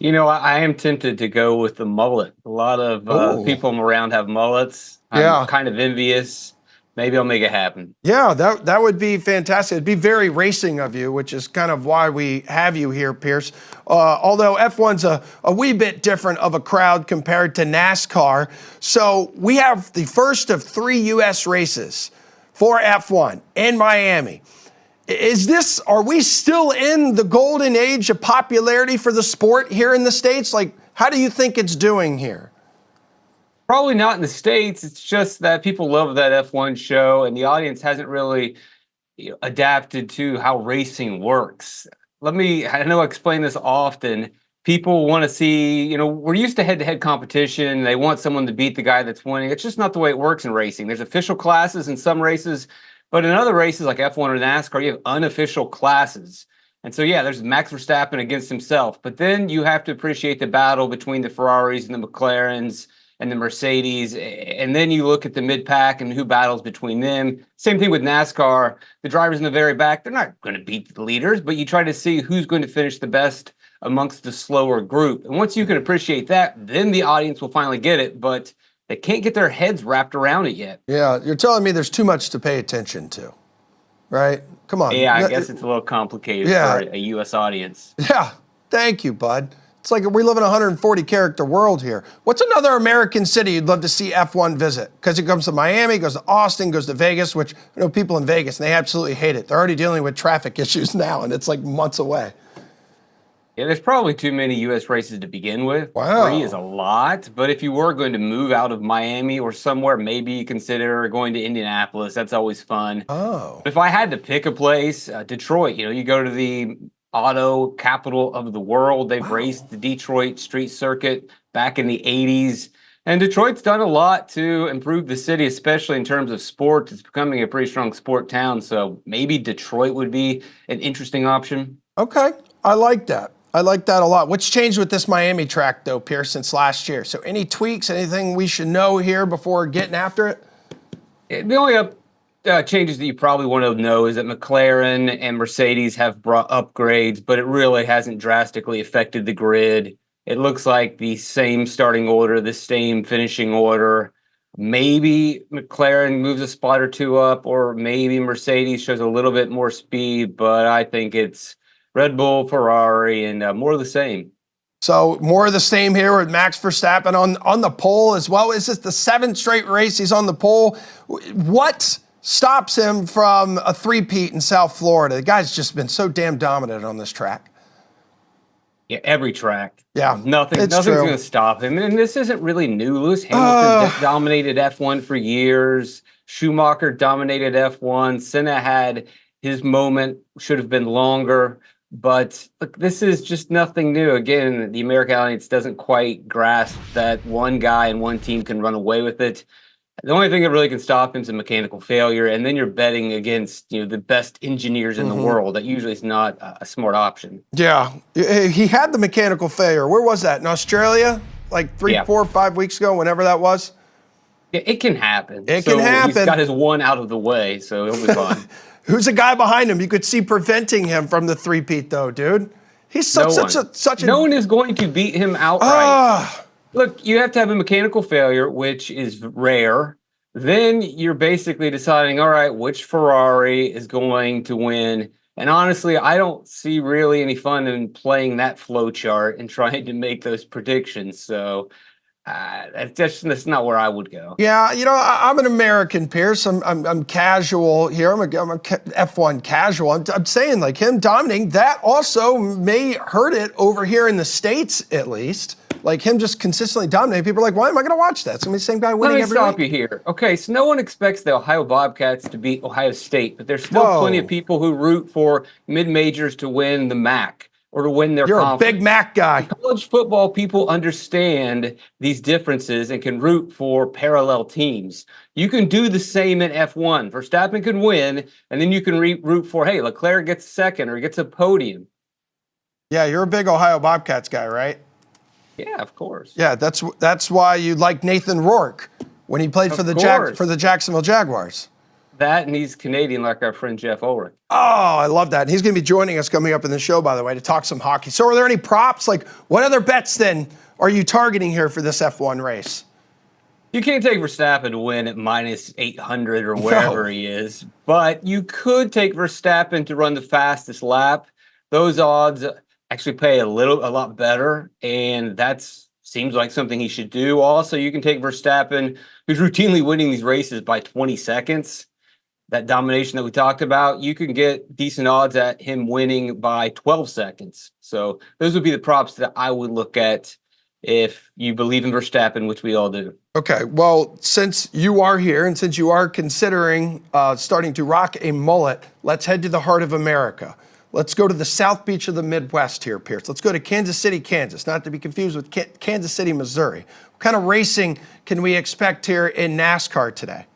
You know, I am tempted to go with the mullet. A lot of people around have mullets. I'm kind of envious. Maybe I'll make it happen. Yeah, that would be fantastic. It'd be very racing of you, which is kind of why we have you here, Pierce. Although F1's a wee bit different of a crowd compared to NASCAR. So we have the first of 3 U.S. races for F1 in Miami. Are we still in the golden age of popularity for the sport here in the States? Like, how do you think it's doing here? Probably not in the States. It's just that people love that F1 show, and the audience hasn't really adapted to how racing works. I know I explain this often. People want to see, we're used to head-to-head competition. They want someone to beat the guy that's winning. It's just not the way it works in racing. There's official classes in some races, but in other races like F1 or NASCAR, you have unofficial classes. And so, there's Max Verstappen against himself. But then you have to appreciate the battle between the Ferraris and the McLarens and the Mercedes. And then you look at the mid-pack and who battles between them. Same thing with NASCAR. The drivers in the very back, they're not going to beat the leaders, but you try to see who's going to finish the best amongst the slower group. And once you can appreciate that, then the audience will finally get it. But they can't get their heads wrapped around it yet. Yeah, you're telling me there's too much to pay attention to, right? Come on. Yeah, I guess it's a little complicated for a U.S. audience. Yeah, thank you, bud. It's like we live in a 140-character world here. What's another American city you'd love to see F1 visit? Because it comes to Miami, goes to Austin, goes to Vegas, which I know people in Vegas, and they absolutely hate it. They're already dealing with traffic issues now, and it's like months away. Yeah, there's probably too many U.S. races to begin with. Wow. 3 is a lot. But if you were going to move out of Miami or somewhere, maybe you consider going to Indianapolis. That's always fun. Oh. But if I had to pick a place, Detroit, you go to the auto capital of the world. They've raced the Detroit street circuit back in the 80s. And Detroit's done a lot to improve the city, especially in terms of sports. It's becoming a pretty strong sport town. So maybe Detroit would be an interesting option. Okay, I like that. I like that a lot. What's changed with this Miami track, though, Pierce, since last year? So any tweaks, anything we should know here before getting after it? The only changes that you probably want to know is that McLaren and Mercedes have brought upgrades, but it really hasn't drastically affected the grid. It looks like the same starting order, the same finishing order. Maybe McLaren moves a spot or 2 up, or maybe Mercedes shows a little bit more speed, but I think it's Red Bull, Ferrari, and more of the same. So more of the same here with Max Verstappen on the pole as well. Is this the 7th straight race he's on the pole? What stops him from a three-peat in South Florida? The guy's just been so damn dominant on this track. Yeah, every track. Yeah, nothing's going to stop him. And this isn't really new. Lewis Hamilton dominated F1 for years. Schumacher dominated F1. Senna had his moment, should have been longer. But look, this is just nothing new. Again, the American audience doesn't quite grasp that one guy and one team can run away with it. The only thing that really can stop him is a mechanical failure, and then you're betting against the best engineers in the world. That usually is not a smart option. Yeah, he had the mechanical failure. Where was that? In Australia, like 3, 4, 5 weeks ago, whenever that was. Yeah, it can happen. It can happen. He's got his one out of the way, so he'll be fine. Who's the guy behind him? You could see preventing him from the three-peat, though, dude. He's such a. No one is going to beat him outright. Look, you have to have a mechanical failure, which is rare. Then you're basically deciding, all right, which Ferrari is going to win. And honestly, I don't see really any fun in playing that flow chart and trying to make those predictions. So that's not where I would go. Yeah, I'm an American, Pierce. I'm casual here. I'm a F1 casual. I'm saying, like, him dominating, that also may hurt it over here in the States, at least. Like, him just consistently dominating. People are like, why am I going to watch that? It's going to be the same guy winning every week. Let me stop you here. Okay, so no one expects the Ohio Bobcats to beat Ohio State, but there's still plenty of people who root for mid-majors to win the MAC or to win their You're a conference. Big Mac guy. College football people understand these differences and can root for parallel teams. You can do the same in F1. Verstappen can win, and then you can root for, hey, Leclerc gets second or gets a podium. Yeah, you're a big Ohio Bobcats guy, right? Yeah, of course. Yeah, that's why you like Nathan Rourke when he played for the Jacksonville Jaguars. That, and he's Canadian like our friend Jeff Ulrich. Oh, I love that. And he's going to be joining us coming up in the show, by the way, to talk some hockey. So are there any props? Like, what other bets then are you targeting here for this F1 race? You can't take Verstappen to win at minus 800 or wherever he is, but you could take Verstappen to run the fastest lap. Those odds actually pay a lot better, and that's seems like something he should do. Also, you can take Verstappen, who's routinely winning these races by 20 seconds. That domination that we talked about, you can get decent odds at him winning by 12 seconds. So those would be the props that I would look at if you believe in Verstappen, which we all do. Okay, well, since you are here and since you are considering starting to rock a mullet, let's head to the heart of America. Let's go to the South Beach of the Midwest here, Pierce. Let's go to Kansas City, Kansas, not to be confused with Kansas City, Missouri. What kind of racing can we expect here in NASCAR today?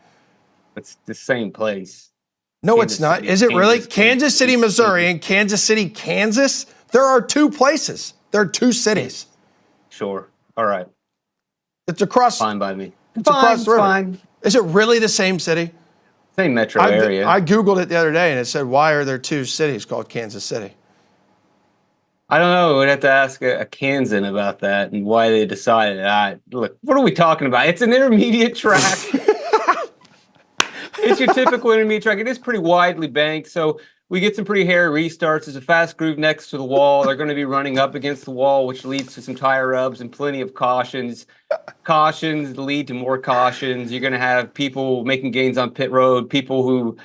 It's the same place. No, Kansas it's not. City, Is it really? Kansas, Kansas City, Missouri, and Kansas City, Kansas? There are two places. There are two cities. Sure. All right. It's across. Fine by me. It's across the river. Fine. Is it really the same city? Same metro area. I Googled it the other day, and it said, why are there two cities called Kansas City? I don't know. We'd have to ask a Kansan about that and why they decided. Look, what are we talking about? It's an intermediate track. It's your typical intermediate track. It is pretty widely banked, so we get some pretty hairy restarts. There's a fast groove next to the wall. They're going to be running up against the wall, which leads to some tire rubs and plenty of cautions. Cautions lead to more cautions. You're going to have people making gains on pit road, people who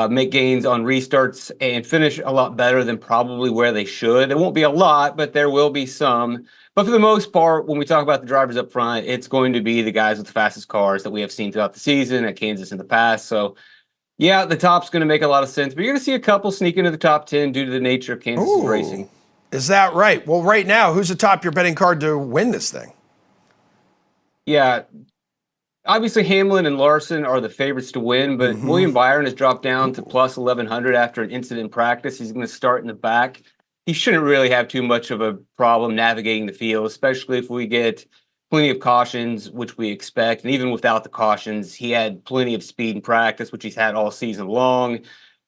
make gains on restarts and finish a lot better than probably where they should. It won't be a lot, but there will be some. But for the most part, when we talk about the drivers up front, it's going to be the guys with the fastest cars that we have seen throughout the season at Kansas in the past. So, yeah, the top's going to make a lot of sense, but you're going to see a couple sneak into the top 10 due to the nature of Kansas racing. Is that right? Well, right now, who's atop your betting card to win this thing? Yeah, obviously Hamlin and Larson are the favorites to win, but William Byron has dropped down to plus 1,100 after an incident in practice. He's going to start in the back. He shouldn't really have too much of a problem navigating the field, especially if we get plenty of cautions, which we expect. And even without the cautions, he had plenty of speed in practice, which he's had all season long.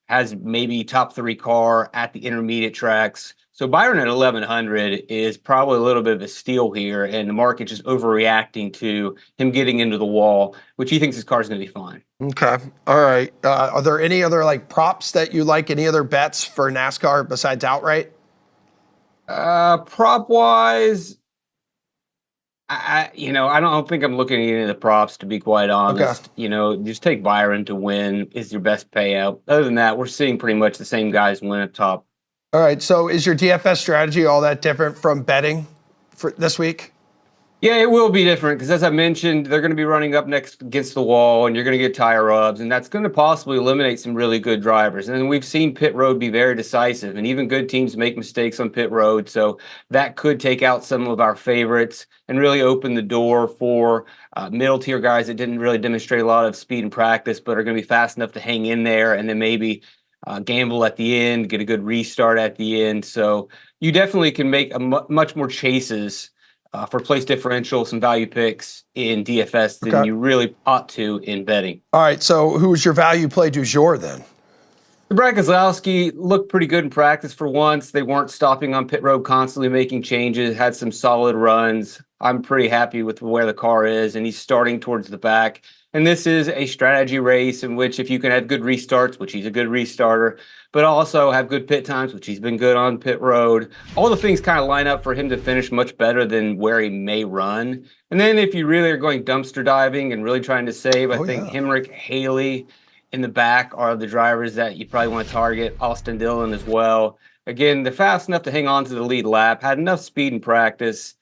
Has maybe top 3 car at the intermediate tracks. So Byron at 1,100 is probably a little bit of a steal here, and the market just overreacting to him getting into the wall, which he thinks his car is going to be fine. Okay. All right. Are there any other props that you like? Any other bets for NASCAR besides outright? Prop wise, I don't think I'm looking at any of the props, to be quite honest. Okay. Just take Byron to win is your best payout. Other than that, we're seeing pretty much the same guys win up top. All right. So is your DFS strategy all that different from betting for this week? Yeah, it will be different because, as I mentioned, they're going to be running up next against the wall, and you're going to get tire rubs, and that's going to possibly eliminate some really good drivers. And we've seen pit road be very decisive, and even good teams make mistakes on pit road, so that could take out some of our favorites and really open the door for middle-tier guys that didn't really demonstrate a lot of speed in practice but are going to be fast enough to hang in there and then maybe gamble at the end, get a good restart at the end. So you definitely can make much more chases for place differential, some value picks in DFS than you really ought to in betting. All right, so who's your value play du jour then? Brad Keselowski looked pretty good in practice for once. They weren't stopping on pit road, constantly making changes, had some solid runs. I'm pretty happy with where the car is, and he's starting towards the back. And this is a strategy race in which if you can have good restarts, which he's a good restarter, but also have good pit times, which he's been good on pit road, all the things kind of line up for him to finish much better than where he may run. And then if you really are going dumpster diving and really trying to save, I think Hemrick, Haley in the back are the drivers that you probably want to target. Austin Dillon as well. Again, they're fast enough to hang on to the lead lap, had enough speed in practice.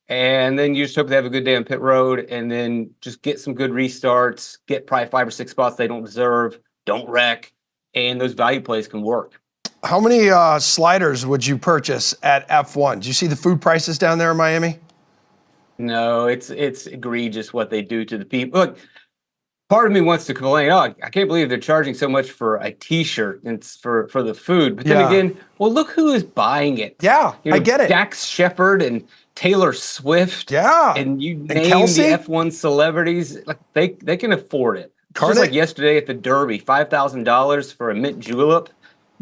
And then you just hope they have a good day on pit road and then just get some good restarts, get probably 5 or 6 spots they don't deserve, don't wreck, and those value plays can work. How many sliders would you purchase at F1? Do you see the food prices down there in Miami? No, it's egregious what they do to the people. Look, part of me wants to complain. Oh, I can't believe they're charging so much for a T-shirt. It's for the food. But then Yeah. again, well, look who is buying it. Yeah, I get it. Dax Shepard and Taylor Swift. Yeah. And you And name Kelsey? the F1 celebrities, like they can afford it. Carney? Just like yesterday at the Derby, $5,000 for a mint julep.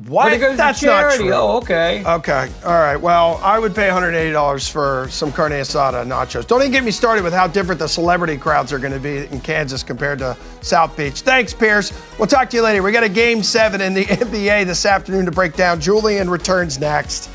What? But it goes to That's not charity. true. Oh, okay. Okay. All right. Well, I would pay $180 for some carne asada nachos. Don't even get me started with how different the celebrity crowds are going to be in Kansas compared to South Beach. Thanks, Pierce. We'll talk to you later. We got a Game 7 in the NBA this afternoon to break down. Julian returns next.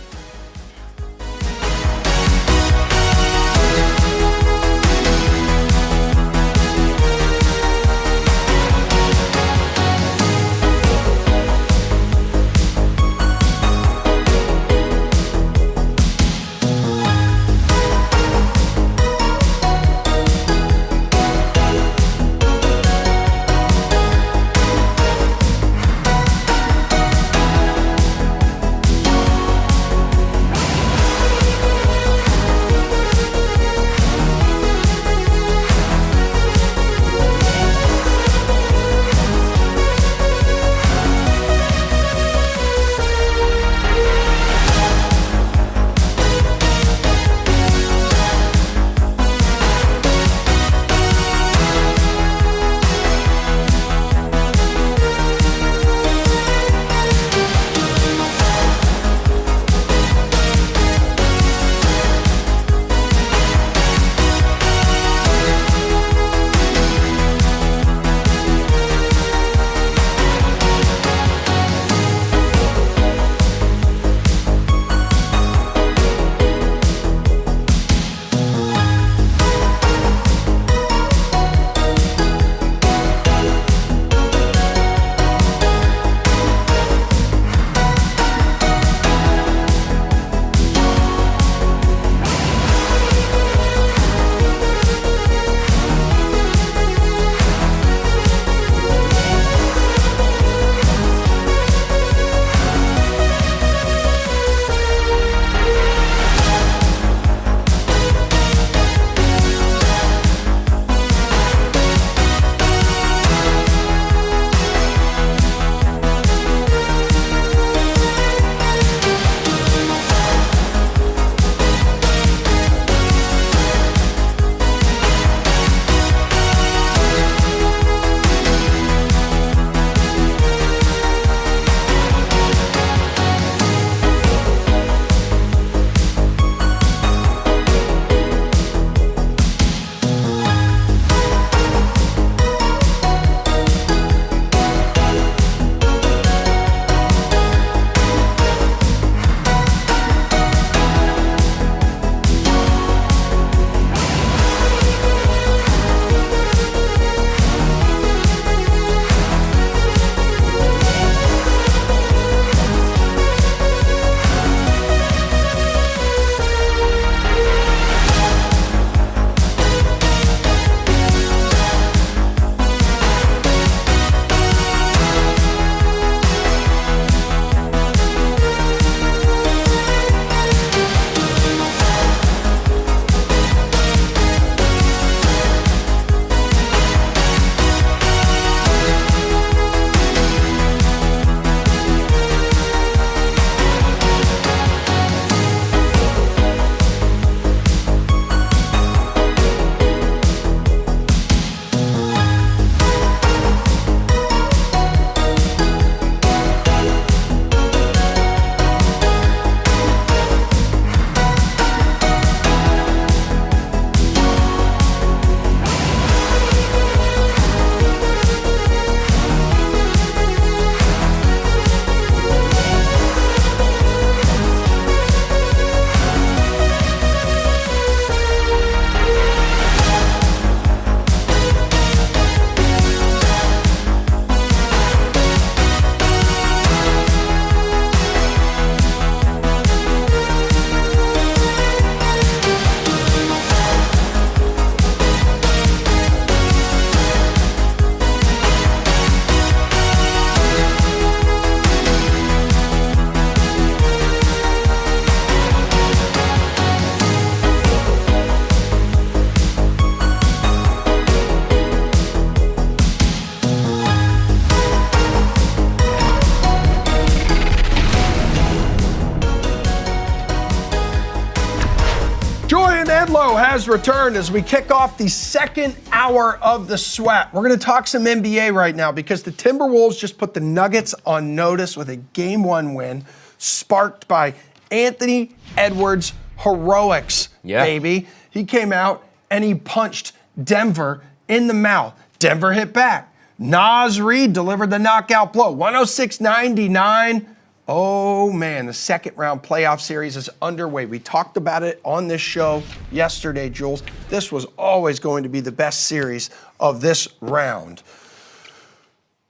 show has returned as we kick off the second hour of the Sweat. We're going to talk some NBA right now because the Timberwolves just put the Nuggets on notice with a Game 1 win, sparked by Anthony Edwards' heroics, baby. He came out and he punched Denver in the mouth. Denver hit back. Nas Reed delivered the knockout blow, 106-99. Oh man, the second round playoff series is underway. We talked about it on this show yesterday, Jules. This was always going to be the best series of this round.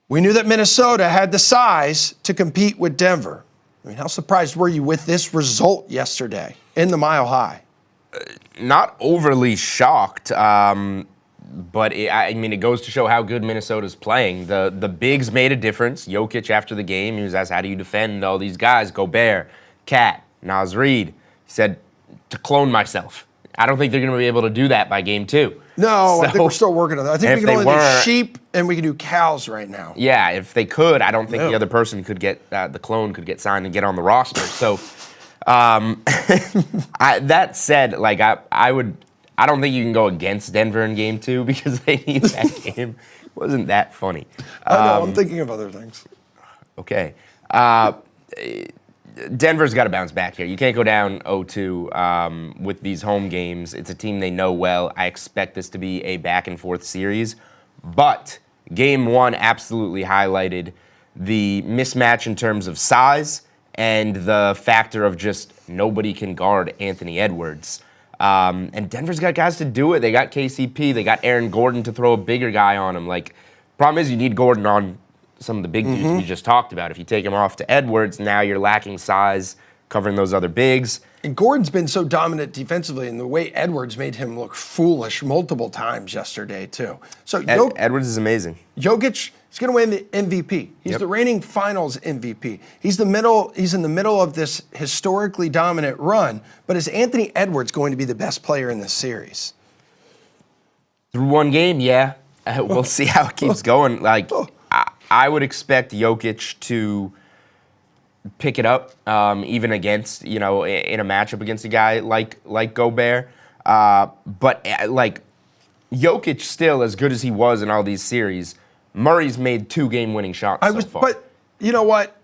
We knew that Minnesota had the size to compete with Denver. I mean, how surprised were you with this result yesterday in the Mile High? Not overly shocked, but it goes to show how good Minnesota's playing. The bigs made a difference. Jokic, after the game, he was asked, how do you defend all these guys? Gobert, Cat, Nas Reed. He said, to clone myself. I don't think they're going to be able to do that by game 2. No, I think we're still working on that. I think we can only do sheep and we can do cows right now. Yeah, if they could, I don't think the other person could get, the clone could get signed and get on the roster. So, that said, like, I don't think you can go against Denver in game 2 because they need that game. It wasn't that funny. I know, I'm thinking of other things. Okay. Denver's got to bounce back here. You can't go down 0-2 with these home games. It's a team they know well. I expect this to be a back-and-forth series. But game 1 absolutely highlighted the mismatch in terms of size and the factor of just nobody can guard Anthony Edwards. And Denver's got guys to do it. They got KCP. They got Aaron Gordon to throw a bigger guy on him. Like, problem is you need Gordon on some of the big dudes we just talked about. If you take him off to Edwards, now you're lacking size covering those other bigs. And Gordon's been so dominant defensively, and the way Edwards made him look foolish multiple times yesterday, too. So Edwards is amazing. Jokic is going to win the MVP. He's the reigning finals MVP. He's in the middle of this historically dominant run, but is Anthony Edwards going to be the best player in this series? Through one game, yeah. We'll see how it keeps going. Like, I would expect Jokic to pick it up, even against, in a matchup against a guy like Gobert. But like, Jokic still, as good as he was in all these series, Murray's made 2 game-winning shots so far. But you know what?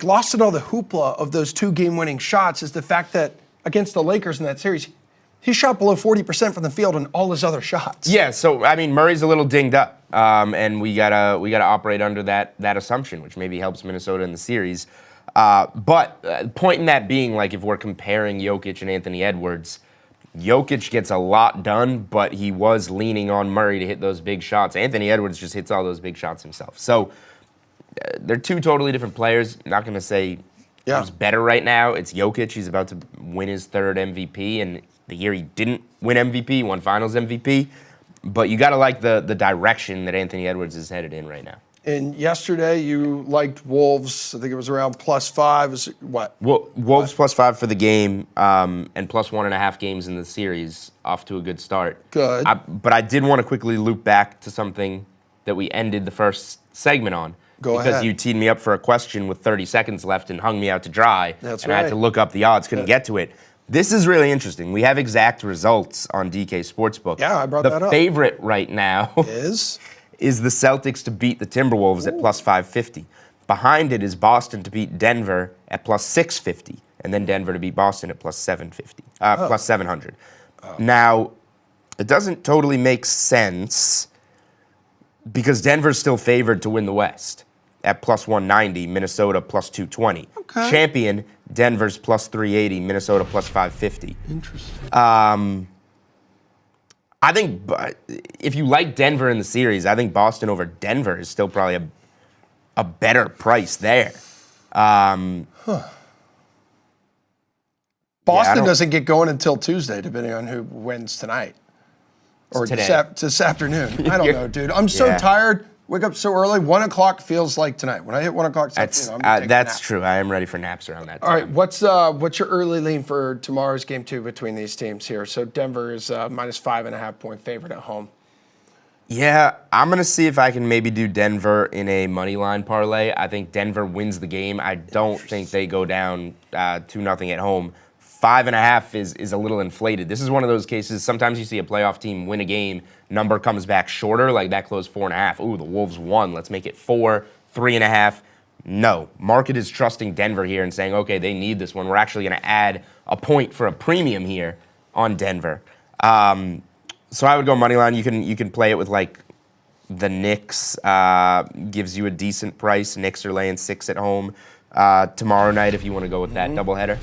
Lost in all the hoopla of those 2 game-winning shots is the fact that against the Lakers in that series, he shot below 40% from the field in all his other shots. Yeah, so Murray's a little dinged up, and we gotta operate under that assumption, which maybe helps Minnesota in the series. But point in that being, like, if we're comparing Jokic and Anthony Edwards, Jokic gets a lot done, but he was leaning on Murray to hit those big shots. Anthony Edwards just hits all those big shots himself. So they're 2 totally different players. I'm not going to say who's better right now. It's Jokic. He's about to win his 3rd MVP, and the year he didn't win MVP, he won Finals MVP. But you got to like the direction that Anthony Edwards is headed in right now. And yesterday you liked Wolves. I think it was around +5. Is it, what? Wolves +5 for the game, and +1.5 games in the series. Off to a good start. Good. But I did want to quickly loop back to something that we ended the first segment on. Go ahead. Because you teed me up for a question with 30 seconds left and hung me out to dry. That's and right. I had to look up the odds, couldn't get to it. This is really interesting. We have exact results on DK Sportsbook. Yeah, I brought that up. The favorite right now is the Celtics to beat the Timberwolves at +550. Behind it is Boston to beat Denver at +650, and then Denver to beat Boston at +750, +700. Now, it doesn't totally make sense because Denver's still favored to win the West at +190, Minnesota +220. Okay. Champion, Denver's +380, Minnesota +550. Interesting. I think if you like Denver in the series, I think Boston over Denver is still probably a better price there. Boston doesn't get going until Tuesday, depending on who wins tonight. Or this afternoon. I don't know, dude. I'm so tired. Wake up so early. 1 o'clock feels like tonight. When I hit 1 o'clock, that's true. I am ready for naps around that time. All right, what's your early lean for tomorrow's game 2 between these teams here? So Denver is -5.5 point favorite at home. Yeah, I'm going to see if I can maybe do Denver in a money line parlay. I think Denver wins the game. I don't think they go down 2-0 at home. 5.5 is a little inflated. This is one of those cases, sometimes you see a playoff team win a game, number comes back shorter, like that closed 4.5. Ooh, the Wolves won. Let's make it 4, 3.5. No, market is trusting Denver here and saying, okay, they need this one. We're actually going to add a point for a premium here on Denver. So I would go money line. You can play it with like the Knicks. Gives you a decent price. Knicks are laying 6 at home tomorrow night if you want to go with that doubleheader.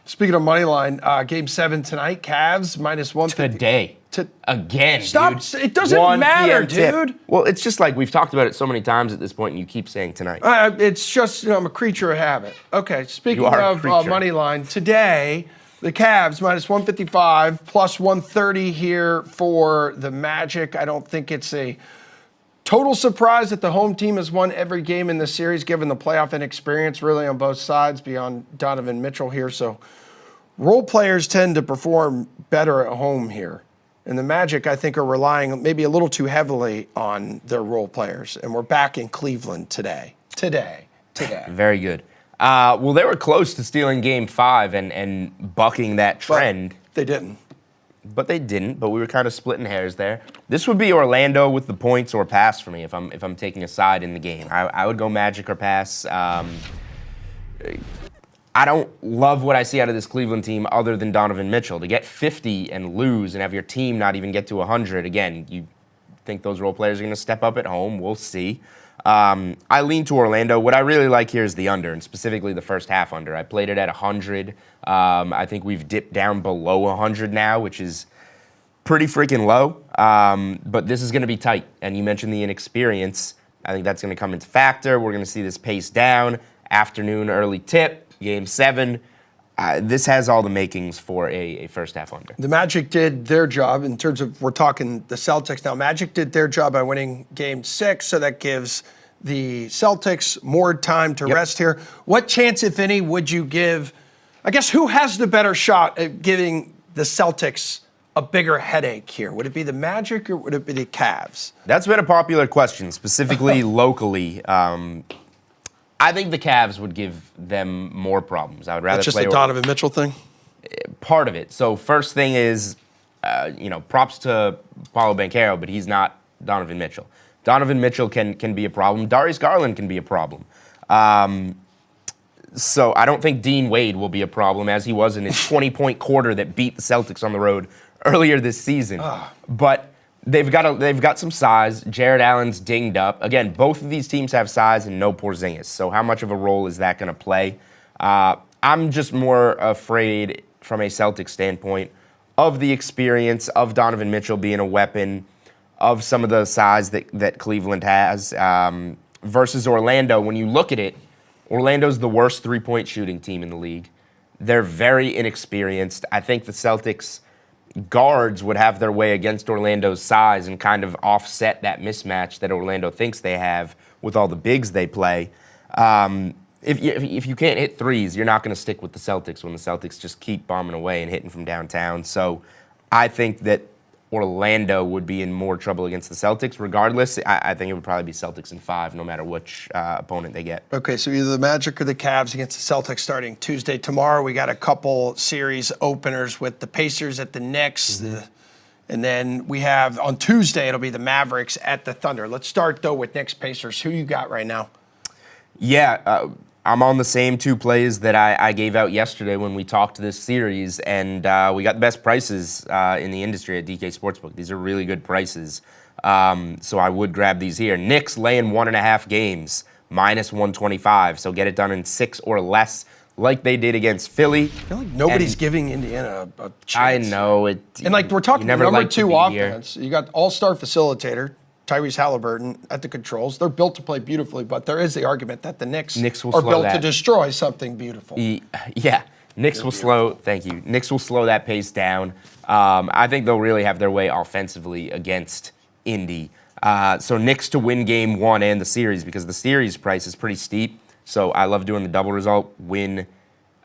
Speaking of money line, Game 7 tonight, Cavs minus 150. Today. Again, Stop. dude. It doesn't 1 matter, PM tip. dude. Well, it's just like we've talked about it so many times at this point, and you keep saying tonight. It's just, I'm a creature of habit. Okay, speaking You are a of creature. money line, today, the Cavs minus 155, plus 130 here for the Magic. I don't think it's a total surprise that the home team has won every game in the series, given the playoff inexperience really on both sides beyond Donovan Mitchell here. So role players tend to perform better at home here. And the Magic, I think, are relying maybe a little too heavily on their role players. And we're back in Cleveland today. Very good. Well, they were close to stealing Game 5 and bucking that trend. They didn't. But they didn't. But we were kind of splitting hairs there. This would be Orlando with the points or pass for me if I'm taking a side in the game. I would go Magic or pass. I don't love what I see out of this Cleveland team other than Donovan Mitchell. To get 50 and lose and have your team not even get to 100, again, you think those role players are going to step up at home. We'll see. I lean to Orlando. What I really like here is the under, and specifically the first half under. I played it at 100. I think we've dipped down below 100 now, which is pretty freaking low. But this is going to be tight. And you mentioned the inexperience. I think that's going to come into factor. We're going to see this pace down. Afternoon, early tip. Game 7, this has all the makings for a first half under. The Magic did their job in terms of, we're talking the Celtics now. Magic did their job by winning Game 6, so that gives the Celtics more time to rest here. What chance, if any, would you give, I guess, who has the better shot at giving the Celtics a bigger headache here? Would it be the Magic or would it be the Cavs? That's been a popular question, specifically locally. I think the Cavs would give them more problems. I would rather That's just play the Donovan Mitchell thing? part of it. So first thing is, props to Paulo Banchero, but he's not Donovan Mitchell. Donovan Mitchell can be a problem. Darius Garland can be a problem. So I don't think Dean Wade will be a problem, as he was in his 20-point quarter that beat the Celtics on the road earlier this season. But they've got some size. Jared Allen's dinged up. Again, both of these teams have size and no Porzingis. So how much of a role is that going to play? I'm just more afraid from a Celtics standpoint of the experience of Donovan Mitchell being a weapon, of some of the size that Cleveland has, versus Orlando. When you look at it, Orlando's the worst three-point shooting team in the league. They're very inexperienced. I think the Celtics guards would have their way against Orlando's size and kind of offset that mismatch that Orlando thinks they have with all the bigs they play. If you can't hit threes, you're not going to stick with the Celtics when the Celtics just keep bombing away and hitting from downtown. So I think that Orlando would be in more trouble against the Celtics. Regardless, I think it would probably be Celtics in 5, no matter which opponent they get. Okay, so either the Magic or the Cavs against the Celtics starting Tuesday. Tomorrow we got a couple series openers with the Pacers at the Knicks. And then we have, on Tuesday, it'll be the Mavericks at the Thunder. Let's start, though, with Knicks Pacers. Who you got right now? Yeah, I'm on the same 2 plays that I gave out yesterday when we talked this series, and we got the best prices in the industry at DK Sportsbook. These are really good prices, so I would grab these here. Knicks laying 1.5 games, minus 125, so get it done in 6 or less, like they did against Philly. I feel like nobody's giving Indiana a chance. I know it. And like we're talking never number like to 2 be offense. You got all-star facilitator, Tyrese Halliburton at the controls. They're built to play beautifully, but there is the argument that the Knicks will are slow built that. to destroy something beautiful. Yeah, Knicks will slow. Thank you. Knicks will slow that pace down. I think they'll really have their way offensively against Indy. So Knicks to win Game 1 and the series, because the series price is pretty steep. So I love doing the double result, win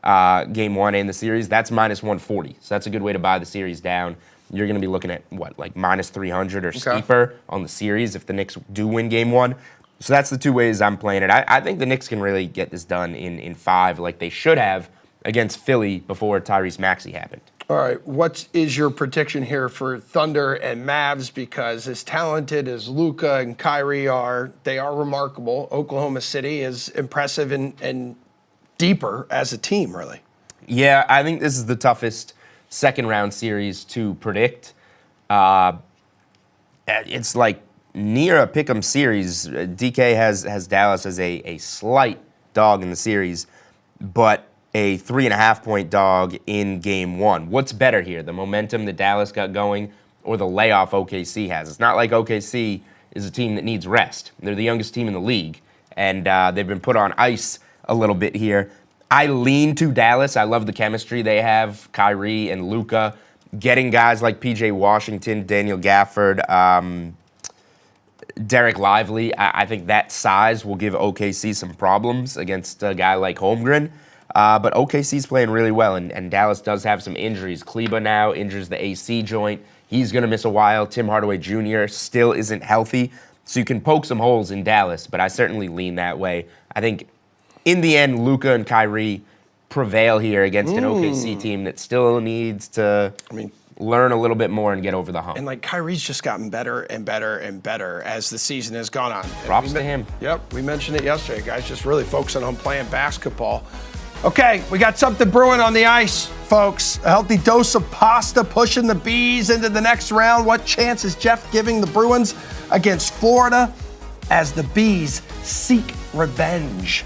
Game 1 and the series. That's minus 140. So that's a good way to buy the series down. You're going to be looking at, like minus 300 or steeper on the series if the Knicks do win Game 1. So that's the 2 ways I'm playing it. I think the Knicks can really get this done in 5 like they should have against Philly before Tyrese Maxey happened. All right, what is your prediction here for Thunder and Mavs? Because as talented as Luka and Kyrie are, they are remarkable. Oklahoma City is impressive and deeper as a team, really. Yeah, I think this is the toughest second-round series to predict. It's like near a pick'em series. DK has Dallas as a slight dog in the series, but a 3.5-point dog in game one. What's better here, the momentum that Dallas got going or the layoff OKC has? It's not like OKC is a team that needs rest. They're the youngest team in the league, and they've been put on ice a little bit here. I lean to Dallas. I love the chemistry they have, Kyrie and Luka. Getting guys like P.J. Washington, Daniel Gafford, Derek Lively, I think that size will give OKC some problems against a guy like Holmgren. But OKC's playing really well, and Dallas does have some injuries. Kleba now injures the AC joint. He's going to miss a while. Tim Hardaway Jr. still isn't healthy. So you can poke some holes in Dallas, but I certainly lean that way. I think in the end, Luka and Kyrie prevail here against an OKC team that still needs to learn a little bit more and get over the hump. And like Kyrie's just gotten better and better and better as the season has gone on. Props to him. Yep, we mentioned it yesterday, guys. Just really focusing on playing basketball. Okay, we got something brewing on the ice, folks. A healthy dose of pasta pushing the Bees into the next round. What chance is Jeff giving the Bruins against Florida as the Bees seek revenge?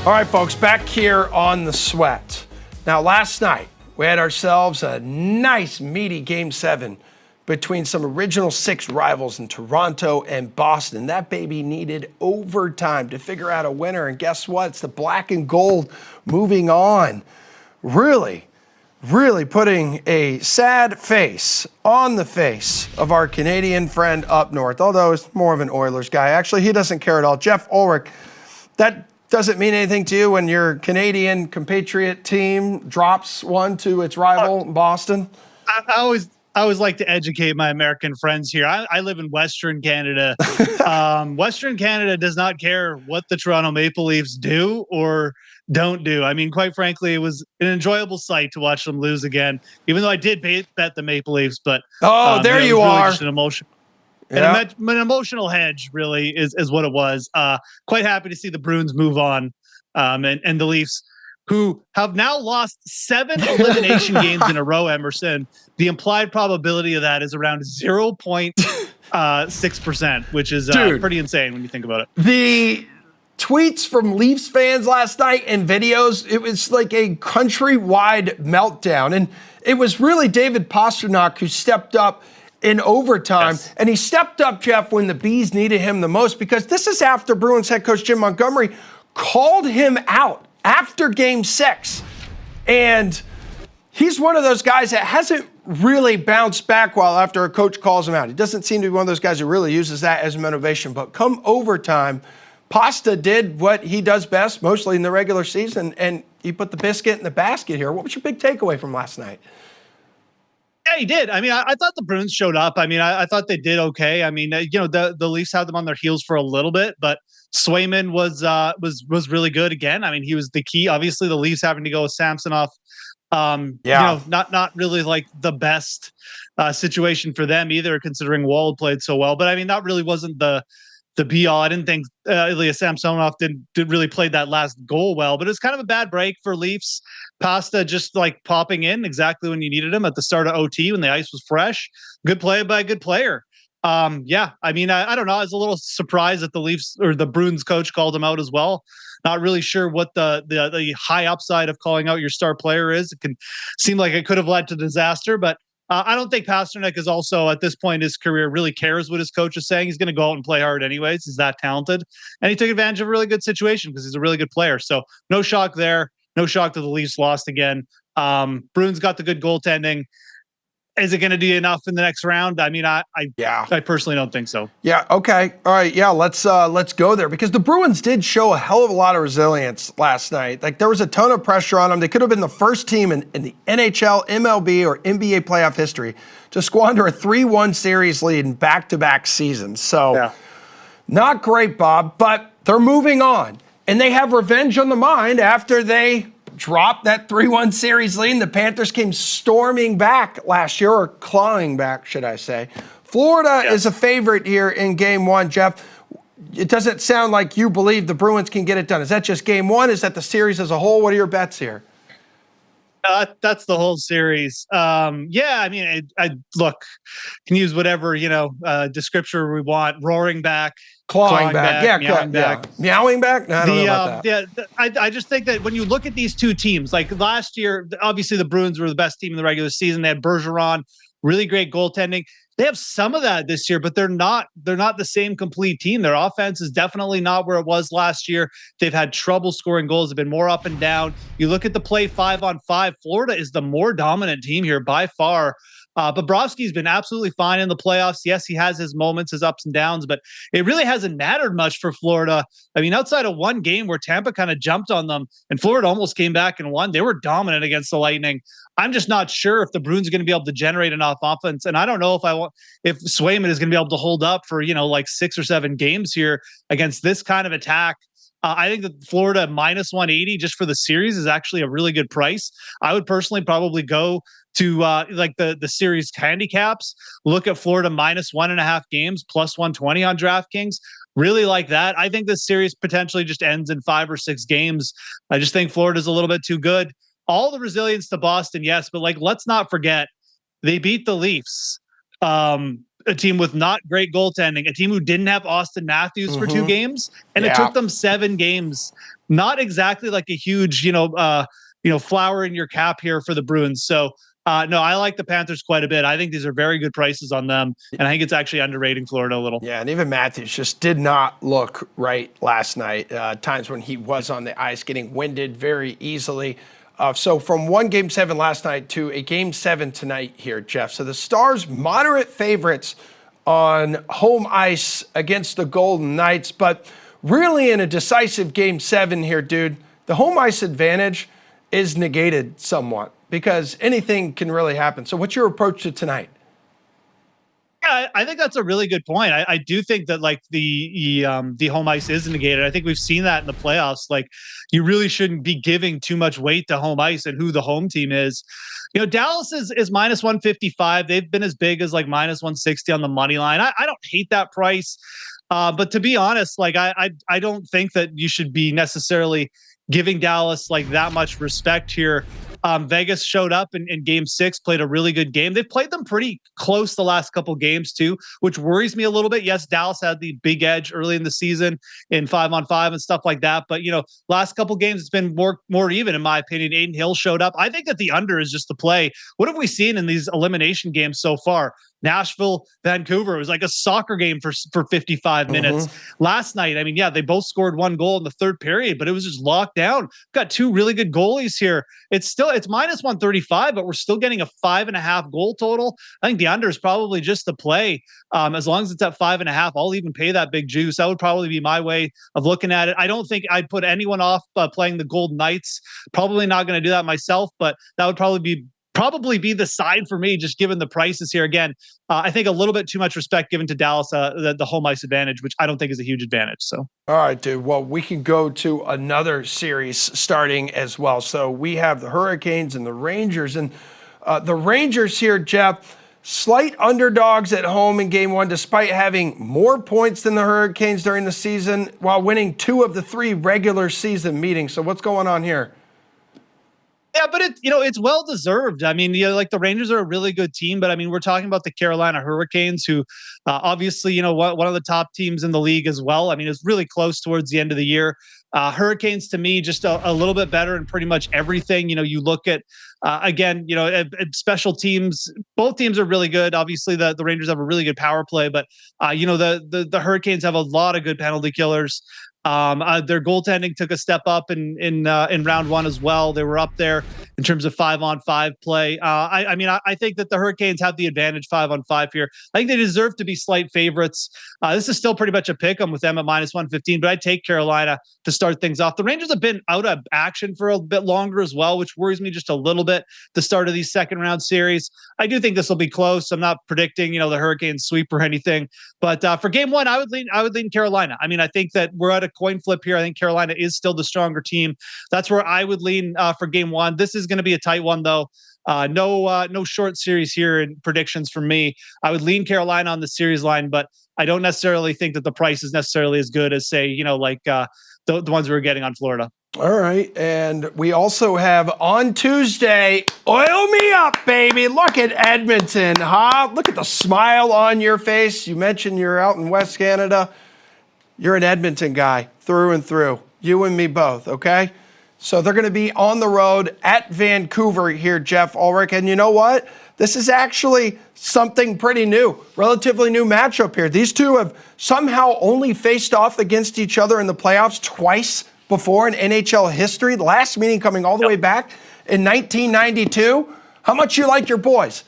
All right, folks, back here on the Sweat. Now, last night, We had ourselves a nice, meaty Game 7 between some original 6 rivals in Toronto and Boston. That baby needed overtime to figure out a winner, and guess what? It's the black and gold moving on. Really putting a sad face on the face of our Canadian friend up north, although he's more of an Oilers guy. Actually, he doesn't care at all. Jeff Ulrich, that doesn't mean anything to you when your Canadian compatriot team drops one to its rival in Boston? I always like to educate my American friends here. I live in Western Canada. Western Canada does not care what the Toronto Maple Leafs do or don't do. I mean, quite frankly, it was an enjoyable sight to watch them lose again, even though I did bet the Maple Leafs. But there you really are. Just an emotion. Yeah. An emotional hedge, really, is what it was. Quite happy to see the Bruins move on, and the Leafs, who have now lost 7 elimination games in a row, Emerson. The implied probability of that is around 0.6%, which is pretty insane when you think about it. The tweets from Leafs fans last night and videos, it was like a countrywide meltdown. And it was really David Pastrnak who stepped up in overtime. Yes. And he stepped up, Jeff, when the Bees needed him the most, because this is after Bruins head coach Jim Montgomery called him out after Game 6. And he's one of those guys that hasn't really bounced back well after a coach calls him out. He doesn't seem to be one of those guys who really uses that as motivation. But come overtime, Pasta did what he does best, mostly in the regular season, and he put the biscuit in the basket here. What was your big takeaway from last night? Yeah, he did. I mean, I thought the Bruins showed up. I mean, I thought they did okay. I mean, the Leafs had them on their heels for a little bit, but Swayman was really good again. I mean, he was the key. Obviously, the Leafs having to go with Samsonov. Not really like the best situation for them either, considering Wall played so well. But I mean, that really wasn't the be all. I didn't think Ilya Samsonov did really play that last goal well, but it's kind of a bad break for Leafs. Pasta just like popping in exactly when you needed him at the start of OT when the ice was fresh. Good play by a good player. I mean, I don't know. I was a little surprised that the Leafs or the Bruins coach called him out as well. Not really sure what the high upside of calling out your star player is. It can seem like it could have led to disaster, but I don't think Pastrnak is also at this point in his career really cares what his coach is saying. He's going to go out and play hard anyways. He's that talented, and he took advantage of a really good situation because he's a really good player. So no shock there. No shock that the Leafs lost again. Bruins got the good goaltending. Is it going to do enough in the next round? I mean, I personally don't think so. Yeah. Okay. All right. Yeah. Let's go there, because the Bruins did show a hell of a lot of resilience last night. Like, there was a ton of pressure on them. They could have been the first team in the NHL, MLB, or NBA playoff history to squander a 3-1 series lead in back-to-back seasons. So, Not great, Bob. But they're moving on, and they have revenge on the mind after they dropped that 3-1 series lead, and the Panthers came storming back last year, or clawing back, should I say. Florida is a favorite here in Game 1, Jeff. It doesn't sound like you believe the Bruins can get it done. Is that just Game 1? Is that the series as a whole? What are your bets here? That's the whole series. I mean, I look, can use whatever, descriptor we want. Roaring back. Clawing back. Meowing back. Meowing back? No, I don't know about that. I just think that when you look at these two teams, like last year, obviously the Bruins were the best team in the regular season. They had Bergeron, really great goaltending. They have some of that this year, but they're not the same complete team. Their offense is definitely not where it was last year. They've had trouble scoring goals. They've been more up and down. You look at the play 5-on-5, Florida is the more dominant team here by far. Bobrovsky's been absolutely fine in the playoffs. Yes, he has his moments, his ups and downs, but it really hasn't mattered much for Florida. I mean, outside of one game where Tampa kind of jumped on them and Florida almost came back and won, they were dominant against the Lightning. I'm just not sure if the Bruins are going to be able to generate enough offense. And I don't know if Swayman is going to be able to hold up for, like 6 or 7 games here against this kind of attack. I think that Florida minus 180 just for the series is actually a really good price. I would personally probably go to the series handicaps, look at Florida minus 1.5 games, plus 120 on DraftKings. Really like that. I think this series potentially just ends in 5 or 6 games. I just think Florida's a little bit too good. All the resilience to Boston, yes, but let's not forget they beat the Leafs. A team with not great goaltending, a team who didn't have Austin Matthews for 2 games, and it took them 7 games. Not exactly like a huge, flower in your cap here for the Bruins. So no, I like the Panthers quite a bit. I think these are very good prices on them, and I think it's actually underrating Florida a little. Yeah, and even Matthews just did not look right last night. Times when he was on the ice, getting winded very easily. So from one Game 7 last night to a Game 7 tonight here, Jeff. So the Stars moderate favorites on home ice against the Golden Knights, but really in a decisive Game 7 here, dude, the home ice advantage is negated somewhat because anything can really happen. So what's your approach to tonight? Yeah, I think that's a really good point. I do think that like the home ice is negated. I think we've seen that in the playoffs. Like you really shouldn't be giving too much weight to home ice and who the home team is. Dallas is minus 155. They've been as big as like minus 160 on the money line. I don't hate that price. But to be honest, like I don't think that you should be necessarily giving Dallas like that much respect here. Vegas showed up in Game 6, played a really good game. They've played them pretty close the last couple games too, which worries me a little bit. Yes, Dallas had the big edge early in the season in 5-on-5 and stuff like that. But last couple games it's been more even in my opinion. Aiden Hill showed up. I think that the under is just the play. What have we seen in these elimination games so far? Nashville, Vancouver. It was like a soccer game for 55 minutes. Last night, I mean, yeah, they both scored one goal in the third period, but it was just locked down. Got two really good goalies here. It's minus 135, but we're still getting a 5.5 goal total. I think the under is probably just the play. As long as it's at 5.5, I'll even pay that big juice. That would probably be my way of looking at it. I don't think I'd put anyone off playing the Golden Knights. Probably not going to do that myself, but that would probably be the side for me, just given the prices here. Again, I think a little bit too much respect given to Dallas, the home ice advantage, which I don't think is a huge advantage. So, all right, dude. Well, we can go to another series starting as well. So we have the Hurricanes and the Rangers, and the Rangers here, Jeff, slight underdogs at home in Game 1, despite having more points than the Hurricanes during the season, while winning 2 of the 3 regular season meetings. So what's going on here? Yeah, but it's well deserved. I mean, like the Rangers are a really good team, but I mean, we're talking about the Carolina Hurricanes, who obviously, one of the top teams in the league as well. I mean, it's really close towards the end of the year. Hurricanes to me just a little bit better in pretty much everything. You look at again, special teams. Both teams are really good. Obviously, the Rangers have a really good power play, but the Hurricanes have a lot of good penalty killers. Their goaltending took a step up in round 1 as well. They were up there in terms of 5-on-5 play. I think that the Hurricanes have the advantage 5-on-5 here. I think they deserve to be slight favorites. This is still pretty much a pick 'em with them at minus 115, but I'd take Carolina to start things off. The Rangers have been out of action for a bit longer as well, which worries me just a little bit. The start of these second round series, I do think this will be close. I'm not predicting, the Hurricanes sweep or anything, but for Game 1, I would lean Carolina. I mean, I think that we're at a coin flip here. I think Carolina is still the stronger team. That's where I would lean for Game 1. This is going to be a tight one, though. No short series here in predictions from me. I would lean Carolina on the series line, but I don't necessarily think that the price is necessarily as good as, say, the ones we were getting on Florida. All right, and we also have on Tuesday, oil me up, baby. Look at Edmonton, huh? Look at the smile on your face. You mentioned you're out in West Canada. You're an Edmonton guy through and through. You and me both, okay? So they're going to be on the road at Vancouver here, Jeff Ulrich. And you know what? This is actually something pretty new, relatively new matchup here. These two have somehow only faced off against each other in the playoffs twice before in NHL history. The last meeting coming all the way back in 1992. How much you like your boys?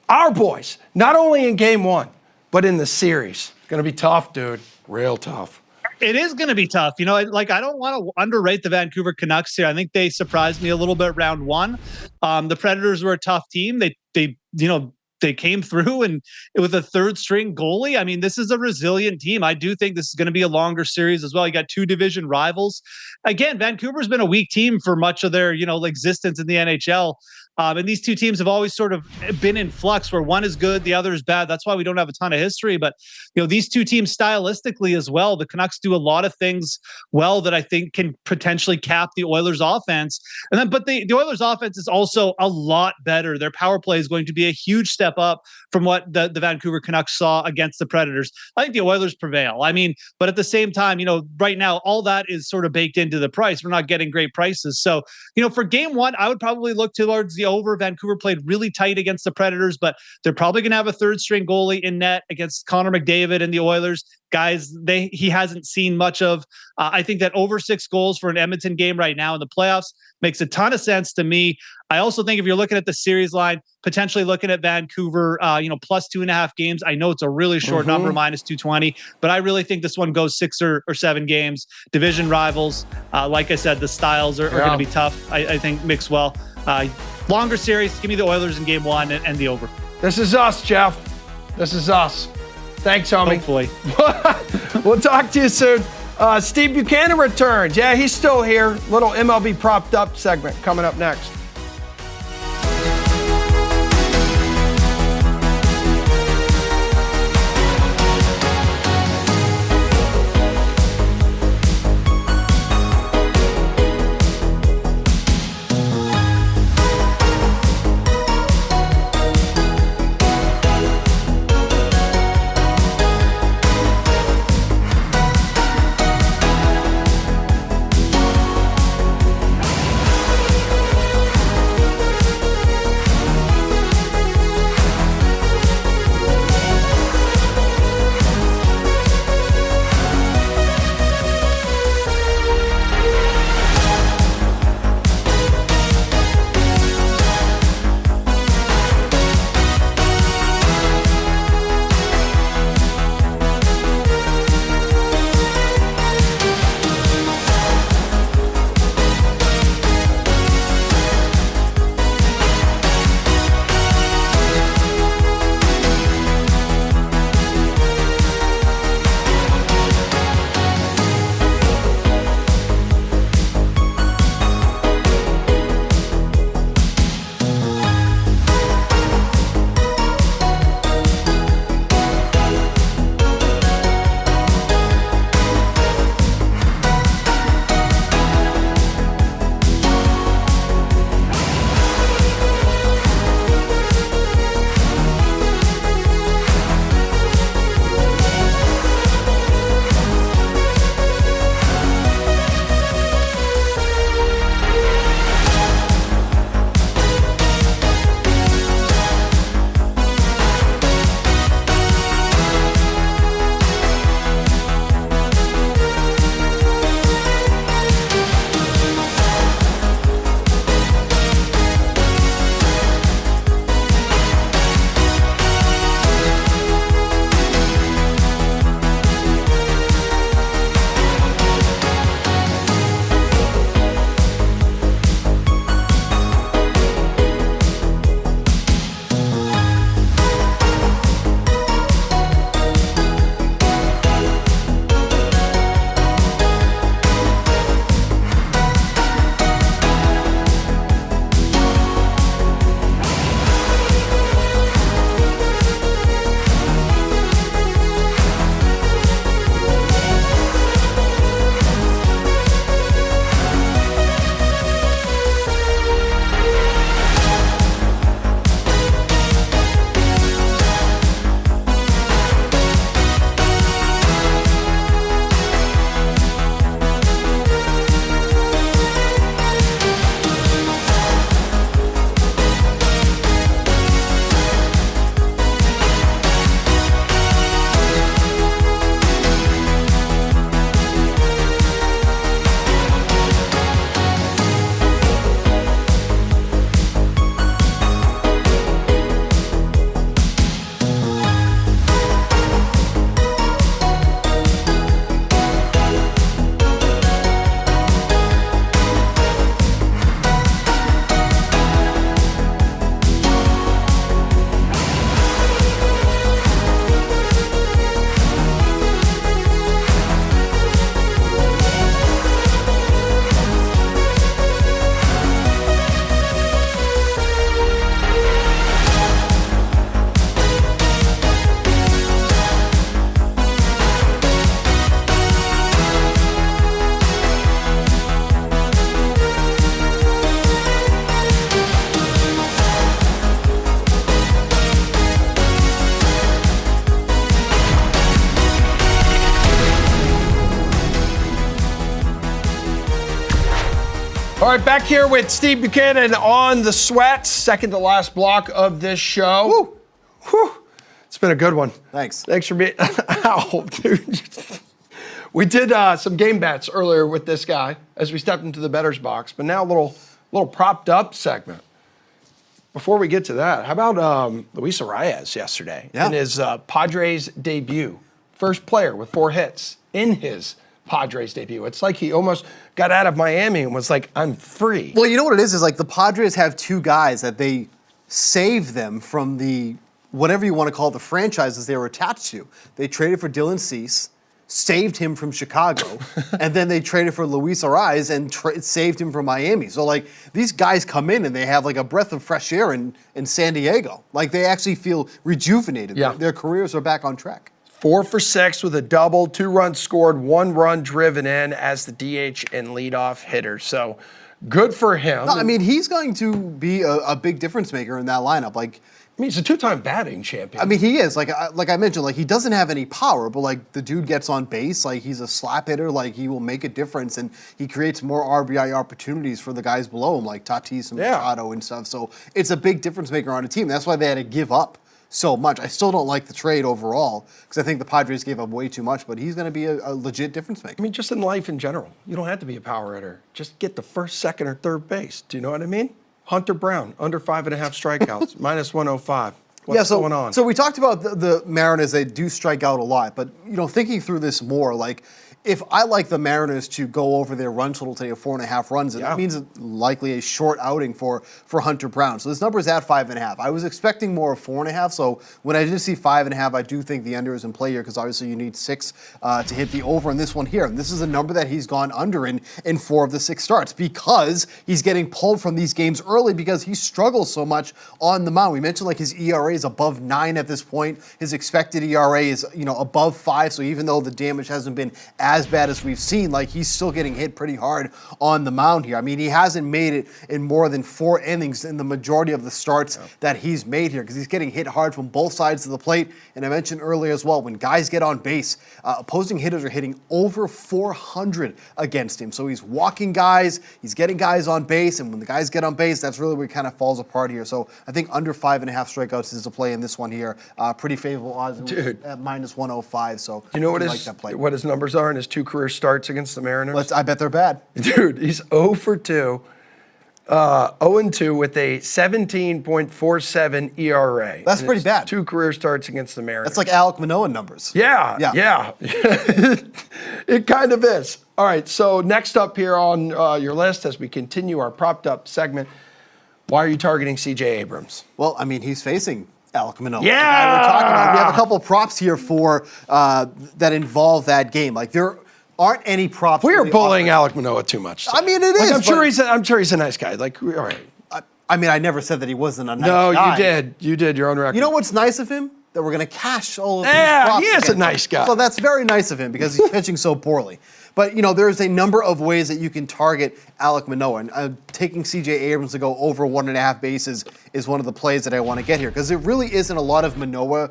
Our boys, not only in Game 1, but in the series. It's going to be tough, dude. Real tough. It is going to be tough. I don't want to underrate the Vancouver Canucks here. I think they surprised me a little bit round 1. The Predators were a tough team. They came through and with a third string goalie. I mean, this is a resilient team. I do think this is going to be a longer series as well. You got 2 division rivals. Again, Vancouver's been a weak team for much of their, existence in the NHL. And these two teams have always sort of been in flux where one is good, the other is bad. That's why we don't have a ton of history. But, these two teams stylistically as well, the Canucks do a lot of things well that I think can potentially cap the Oilers offense. But the Oilers offense is also a lot better. Their power play is going to be a huge step step up from what the Vancouver Canucks saw against the Predators. I think the Oilers prevail. I mean, but at the same time, right now, all that is sort of baked into the price. We're not getting great prices. So, for game one, I would probably look towards the over. Vancouver played really tight against the Predators, but they're probably going to have a third string goalie in net against Connor McDavid and the Oilers. Guys, he hasn't seen much of. I think that over 6 goals for an Edmonton game right now in the playoffs makes a ton of sense to me. I also think if you're looking at the series line, potentially looking at Vancouver, plus 2.5 games. I know it's a really short number, minus 220, but I really think this one goes 6 or 7 games. Division rivals. Like I said, the styles are going to be tough. I think mix well. Longer series. Give me the Oilers in game one and the over. This is us, Jeff. This is us. Thanks, homie. Hopefully. We'll talk to you soon. Steve Buchanan returns. Yeah, he's still here. Little MLB propped up segment coming up next. right, back here with Steve Buchanan on the Sweat, second to last block of this show. Woo. Whew. It's been a good one. Thanks. Thanks for being. Ow, dude. We did some game bets earlier with this guy as we stepped into the bettor's box, but now a little propped up segment. Before we get to that, how about Luis Arraez yesterday in his Padres debut? First player with 4 hits in his Padres debut. It's like he almost got out of Miami and was like, I'm free. Well, you know what it is like the Padres have 2 guys that they save them from the, whatever you want to call the franchises they were attached to. They traded for Dylan Cease, saved him from Chicago, and then they traded for Luis Arraez and saved him from Miami. So, like, these guys come in and they have, like, a breath of fresh air in San Diego. Like, they actually feel rejuvenated. Yeah. Their careers are back on track. 4 for 6 with a double, 2 runs scored, 1 run driven in as the DH and leadoff hitter. So, good for him. No, I mean, he's going to be a big difference maker in that lineup. Like, I mean, he's a 2-time batting champion. I mean, he is. Like I mentioned, like, he doesn't have any power, but, like, the dude gets on base. Like, he's a slap hitter. Like, he will make a difference, and he creates more RBI opportunities for the guys below him, like Tatis and Machado and stuff. So it's a big difference maker on a team. That's why they had to give up so much. I still don't like the trade overall because I think the Padres gave up way too much, but he's going to be a legit difference maker. I mean, just in life in general, you don't have to be a power hitter. Just get the first, second, or third base. Do you know what I mean? Hunter Brown, under 5.5 strikeouts, minus 105. What's going on? So we talked about the Mariners. They do strike out a lot, but thinking through this more, like, if I like the Mariners to go over their run total today of 4.5 runs, that means likely a short outing for Hunter Brown. So this number is at 5.5. I was expecting more of 4.5. So when I did see 5.5, I do think the under is in play here because obviously you need 6 to hit the over in this one here. And this is a number that he's gone under in 4 of the 6 starts because he's getting pulled from these games early because he struggles so much on the mound. We mentioned like his ERA is above 9 at this point. His expected ERA is above 5. So even though the damage hasn't been as bad as we've seen, like, he's still getting hit pretty hard on the mound here. I mean, he hasn't made it in more than 4 innings in the majority of the starts that he's made here because he's getting hit hard from both sides of the plate. And I mentioned earlier as well, when guys get on base, opposing hitters are hitting over 400 against him. So he's walking guys, he's getting guys on base, and when the guys get on base, that's really where it kind of falls apart here. So I think under 5.5 strikeouts is a play in this one here. Pretty favorable odds at minus 105. So you know what his numbers are in his 2 career starts against the Mariners? I bet they're bad. Dude, he's 0 for 2. 0-2 with a 17.47 ERA. That's pretty bad. 2 career starts against the Mariners. That's like Alec Manoah numbers. Yeah. It kind of is. All right, so next up here on your list as we continue our propped up segment, why are you targeting C.J. Abrams? Well, I mean, he's facing Alec Manoah. Yeah! We're talking about, we have a couple of props here for that involve that game. Like, there aren't any props. We are bullying Alec Manoah too much. I mean, it is. I'm sure he's a nice guy. Like, all right. I mean, I never said that he wasn't a nice guy. guy. No, you did. You did. You're on record. You know what's nice of him? That we're going to cash all of these Yeah, props. he is a nice guy. So that's very nice of him because he's pitching so poorly. But, there's a number of ways that you can target Alec Manoah. And taking C.J. Abrams to go over 1.5 bases is one of the plays that I want to get here. Because there really isn't a lot of Manoah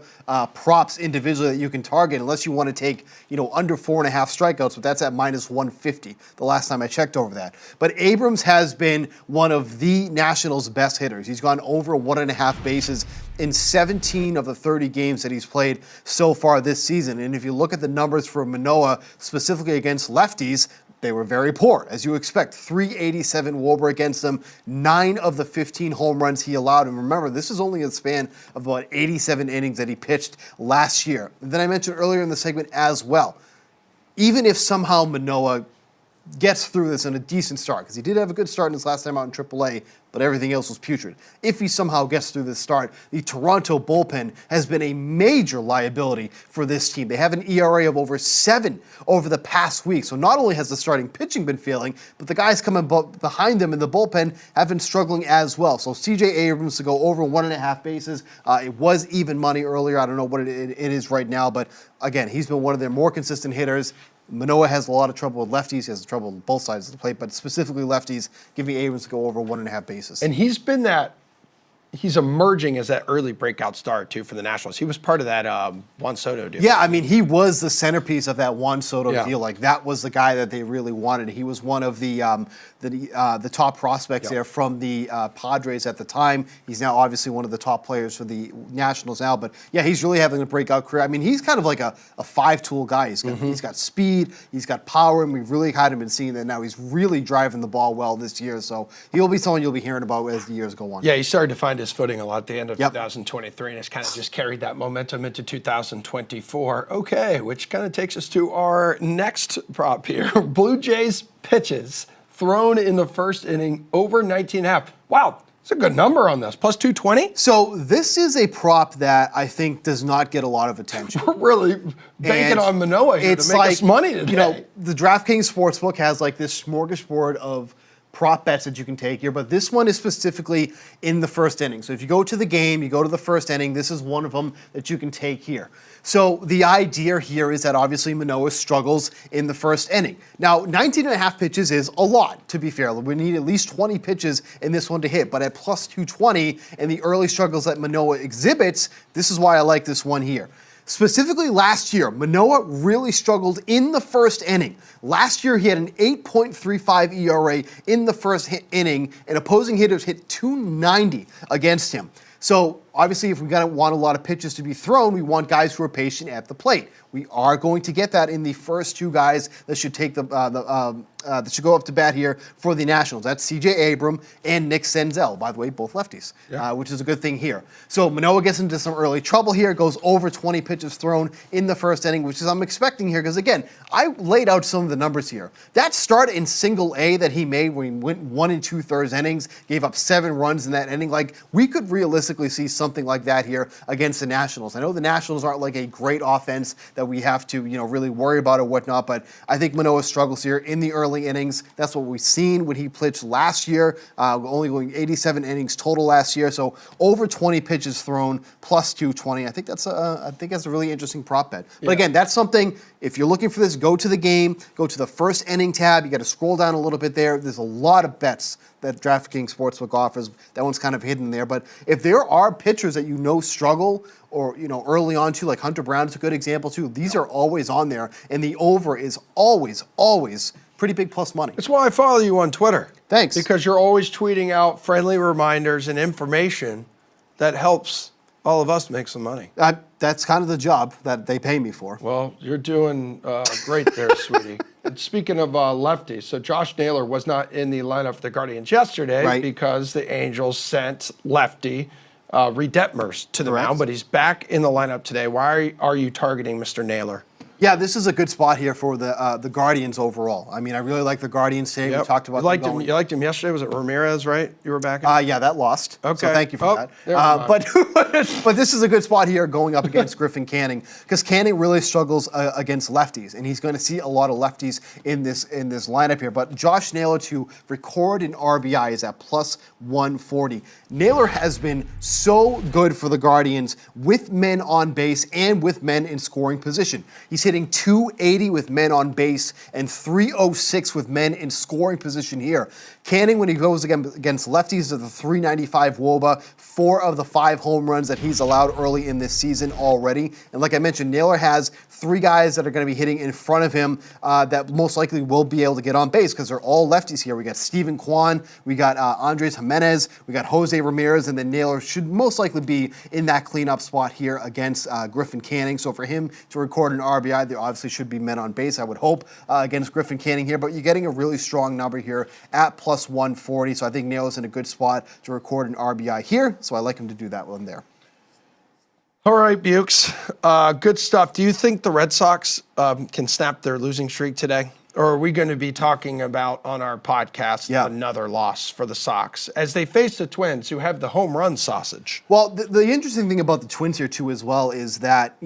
props individually that you can target unless you want to take, under 4.5 strikeouts. But that's at minus 150 the last time I checked over that. But Abrams has been one of the Nationals' best hitters. He's gone over 1.5 bases in 17 of the 30 games that he's played so far this season. And if you look at the numbers for Manoah, specifically against lefties, they were very poor, as you expect. 387 WAR against them, 9 of the 15 home runs he allowed. And remember, this is only a span of about 87 innings that he pitched last year. And then I mentioned earlier in the segment as well, even if somehow Manoah gets through this in a decent start, because he did have a good start in his last time out in AAA, but everything else was putrid. If he somehow gets through this start, the Toronto bullpen has been a major liability for this team. They have an ERA of over 7 over the past week. So not only has the starting pitching been failing, but the guys coming behind them in the bullpen have been struggling as well. So C.J. Abrams to go over 1.5 bases. It was even money earlier. I don't know what it is right now, but again, he's been one of their more consistent hitters. Manoah has a lot of trouble with lefties. He has trouble on both sides of the plate, but specifically lefties. Give me Abrams to go over 1.5 bases. And he's been that he's emerging as that early breakout star too for the Nationals. He was part of that Juan Soto deal. Yeah, I mean, he was the centerpiece of that Juan Soto Yeah. deal. Like that was the guy that they really wanted. He was one of the top prospects there from the Padres at the time. He's now obviously one of the top players for the Nationals now. But yeah, he's really having a breakout career. I mean, he's kind of like a five-tool guy. He's got speed, he's got power, and we've really had him been seeing that now. He's really driving the ball well this year. So he'll be someone you'll be hearing about as the years go on. Yeah, he started to find his footing a lot at the end of Yep. 2023 and has kind of just carried that momentum into 2024. Okay, which kind of takes us to our next prop here. Blue Jays pitches thrown in the first inning over 19.5. Wow, it's a good number on this. Plus 220? So this is a prop that I think does not get a lot of attention. We're really banking And on Manoah here to make us money today. You know, the DraftKings Sportsbook has like this smorgasbord of prop bets that you can take here, but this one is specifically in the first inning. So if you go to the game, you go to the first inning, this is one of them that you can take here. So the idea here is that obviously Manoah struggles in the first inning. Now, 19.5 pitches is a lot, to be fair. We need at least 20 pitches in this one to hit, but at plus 220 and the early struggles that Manoah exhibits, this is why I like this one here. Specifically last year, Manoah really struggled in the first inning. Last year, he had an 8.35 ERA in the first inning, and opposing hitters hit 290 against him. So obviously, if we want a lot of pitches to be thrown, we want guys who are patient at the plate. We are going to get that in the first two guys that should take that should go up to bat here for the Nationals. That's C.J. Abram and Nick Senzel. By the way, both lefties, which is a good thing here. So Manoah gets into some early trouble here, goes over 20 pitches thrown in the first inning, which is I'm expecting here because, again, I laid out some of the numbers here. That start in single A that he made when he went 1 2/3 innings, gave up 7 runs in that inning, like we could realistically see something like that here against the Nationals. I know the Nationals aren't like a great offense that we have to, really worry about or whatnot, but I think Manoah struggles here in the early innings. That's what we've seen when he pitched last year, only going 87 innings total last year. So over 20 pitches thrown, plus 220. I think that's a really interesting prop bet. But again, that's something. If you're looking for this, go to the game, go to the first inning tab. You got to scroll down a little bit there. There's a lot of bets that DraftKings Sportsbook offers. That one's kind of hidden there. But if there are pitchers that struggle or early on too, like Hunter Brown is a good example too. These are always on there, and the over is always pretty big plus money. That's why I follow you on Twitter. Thanks. Because you're always tweeting out friendly reminders and information that helps all of us make some money. That's kind of the job that they pay me for. Well, you're doing great there, sweetie. And speaking of lefties, so Josh Naylor was not in the lineup for the Guardians yesterday because the Angels sent lefty Reed Detmers to the mound, but he's back in the lineup today. Why are you targeting Mr. Naylor? Yeah, this is a good spot here for the Guardians overall. I mean, I really like the Guardians today. We talked about You liked him yesterday. Was it Ramirez, right? You were back? Yeah, that lost. Okay. So thank you for that. But this is a good spot here going up against Griffin Canning because Canning really struggles against lefties, and he's going to see a lot of lefties in this lineup here. But Josh Naylor to record an RBI is at plus 140. Naylor has been so good for the Guardians with men on base and with men in scoring position. He's hitting 280 with men on base and 306 with men in scoring position here. Canning, when he goes against lefties, is a 395 WOBA, 4 of the 5 home runs that he's allowed early in this season already. And like I mentioned, Naylor has 3 guys that are going to be hitting in front of him that most likely will be able to get on base because they're all lefties here. We got Steven Kwan, we got Andres Jimenez, we got Jose Ramirez, and then Naylor should most likely be in that cleanup spot here against Griffin Canning. So for him to record an RBI, there obviously should be men on base, I would hope, against Griffin Canning here. But you're getting a really strong number here at plus 140. So I think Naylor's in a good spot to record an RBI here. So I like him to do that one there. All right, Bukes. Good stuff. Do you think the Red Sox can snap their losing streak today? Or are we going to be talking about on our podcast another loss for the Sox as they face the Twins, who have the home run sausage? Well, the interesting thing about the Twins here too as well is that,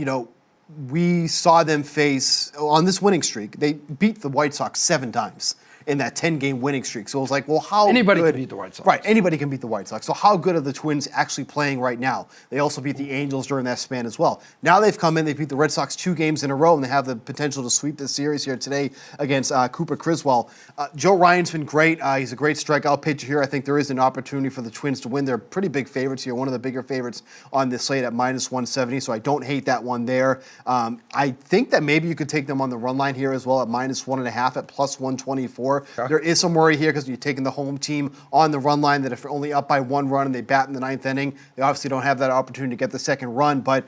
we saw them face, on this winning streak, they beat the White Sox 7 times. in that 10-game winning streak. So it was like, well, how Anybody good, can beat the White Sox. Right, anybody can beat the White Sox. So how good are the Twins actually playing right now? They also beat the Angels during that span as well. Now they've come in, they beat the Red Sox 2 games in a row, and they have the potential to sweep this series here today against Cooper Criswell. Joe Ryan's been great. He's a great strikeout pitcher here. I think there is an opportunity for the Twins to win. They're pretty big favorites here, one of the bigger favorites on this slate at -170, so I don't hate that one there. I think that maybe you could take them on the run line here as well at -1.5 at +124. Okay. There is some worry here because you're taking the home team on the run line that if they're only up by 1 run and they bat in the 9th inning, they obviously don't have that opportunity to get the second run. But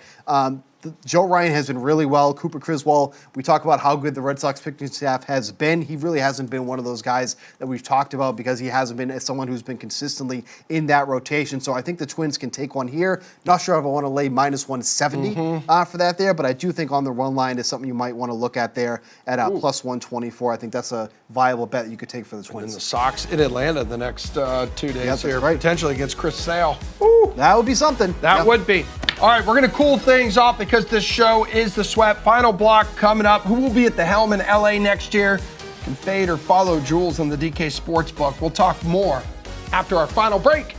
Joe Ryan has been really well. Cooper Criswell, we talk about how good the Red Sox pitching staff has been. He really hasn't been one of those guys that we've talked about because he hasn't been someone who's been consistently in that rotation. So I think the Twins can take one here. Not sure if I want to lay -170 for that there, but I do think on the run line is something you might want to look at there at +124. I think that's a viable bet you could take for the And Twins. the Sox in Atlanta the next 2 days Yep, here, that's right. potentially against Chris Sale. Woo. That would be something. That Yep. would be. All right, we're going to cool things off because this show is the Sweat. Final block coming up. Who will be at the helm in LA next year? You can fade or follow Jules on the DK Sportsbook. We'll talk more after our final break.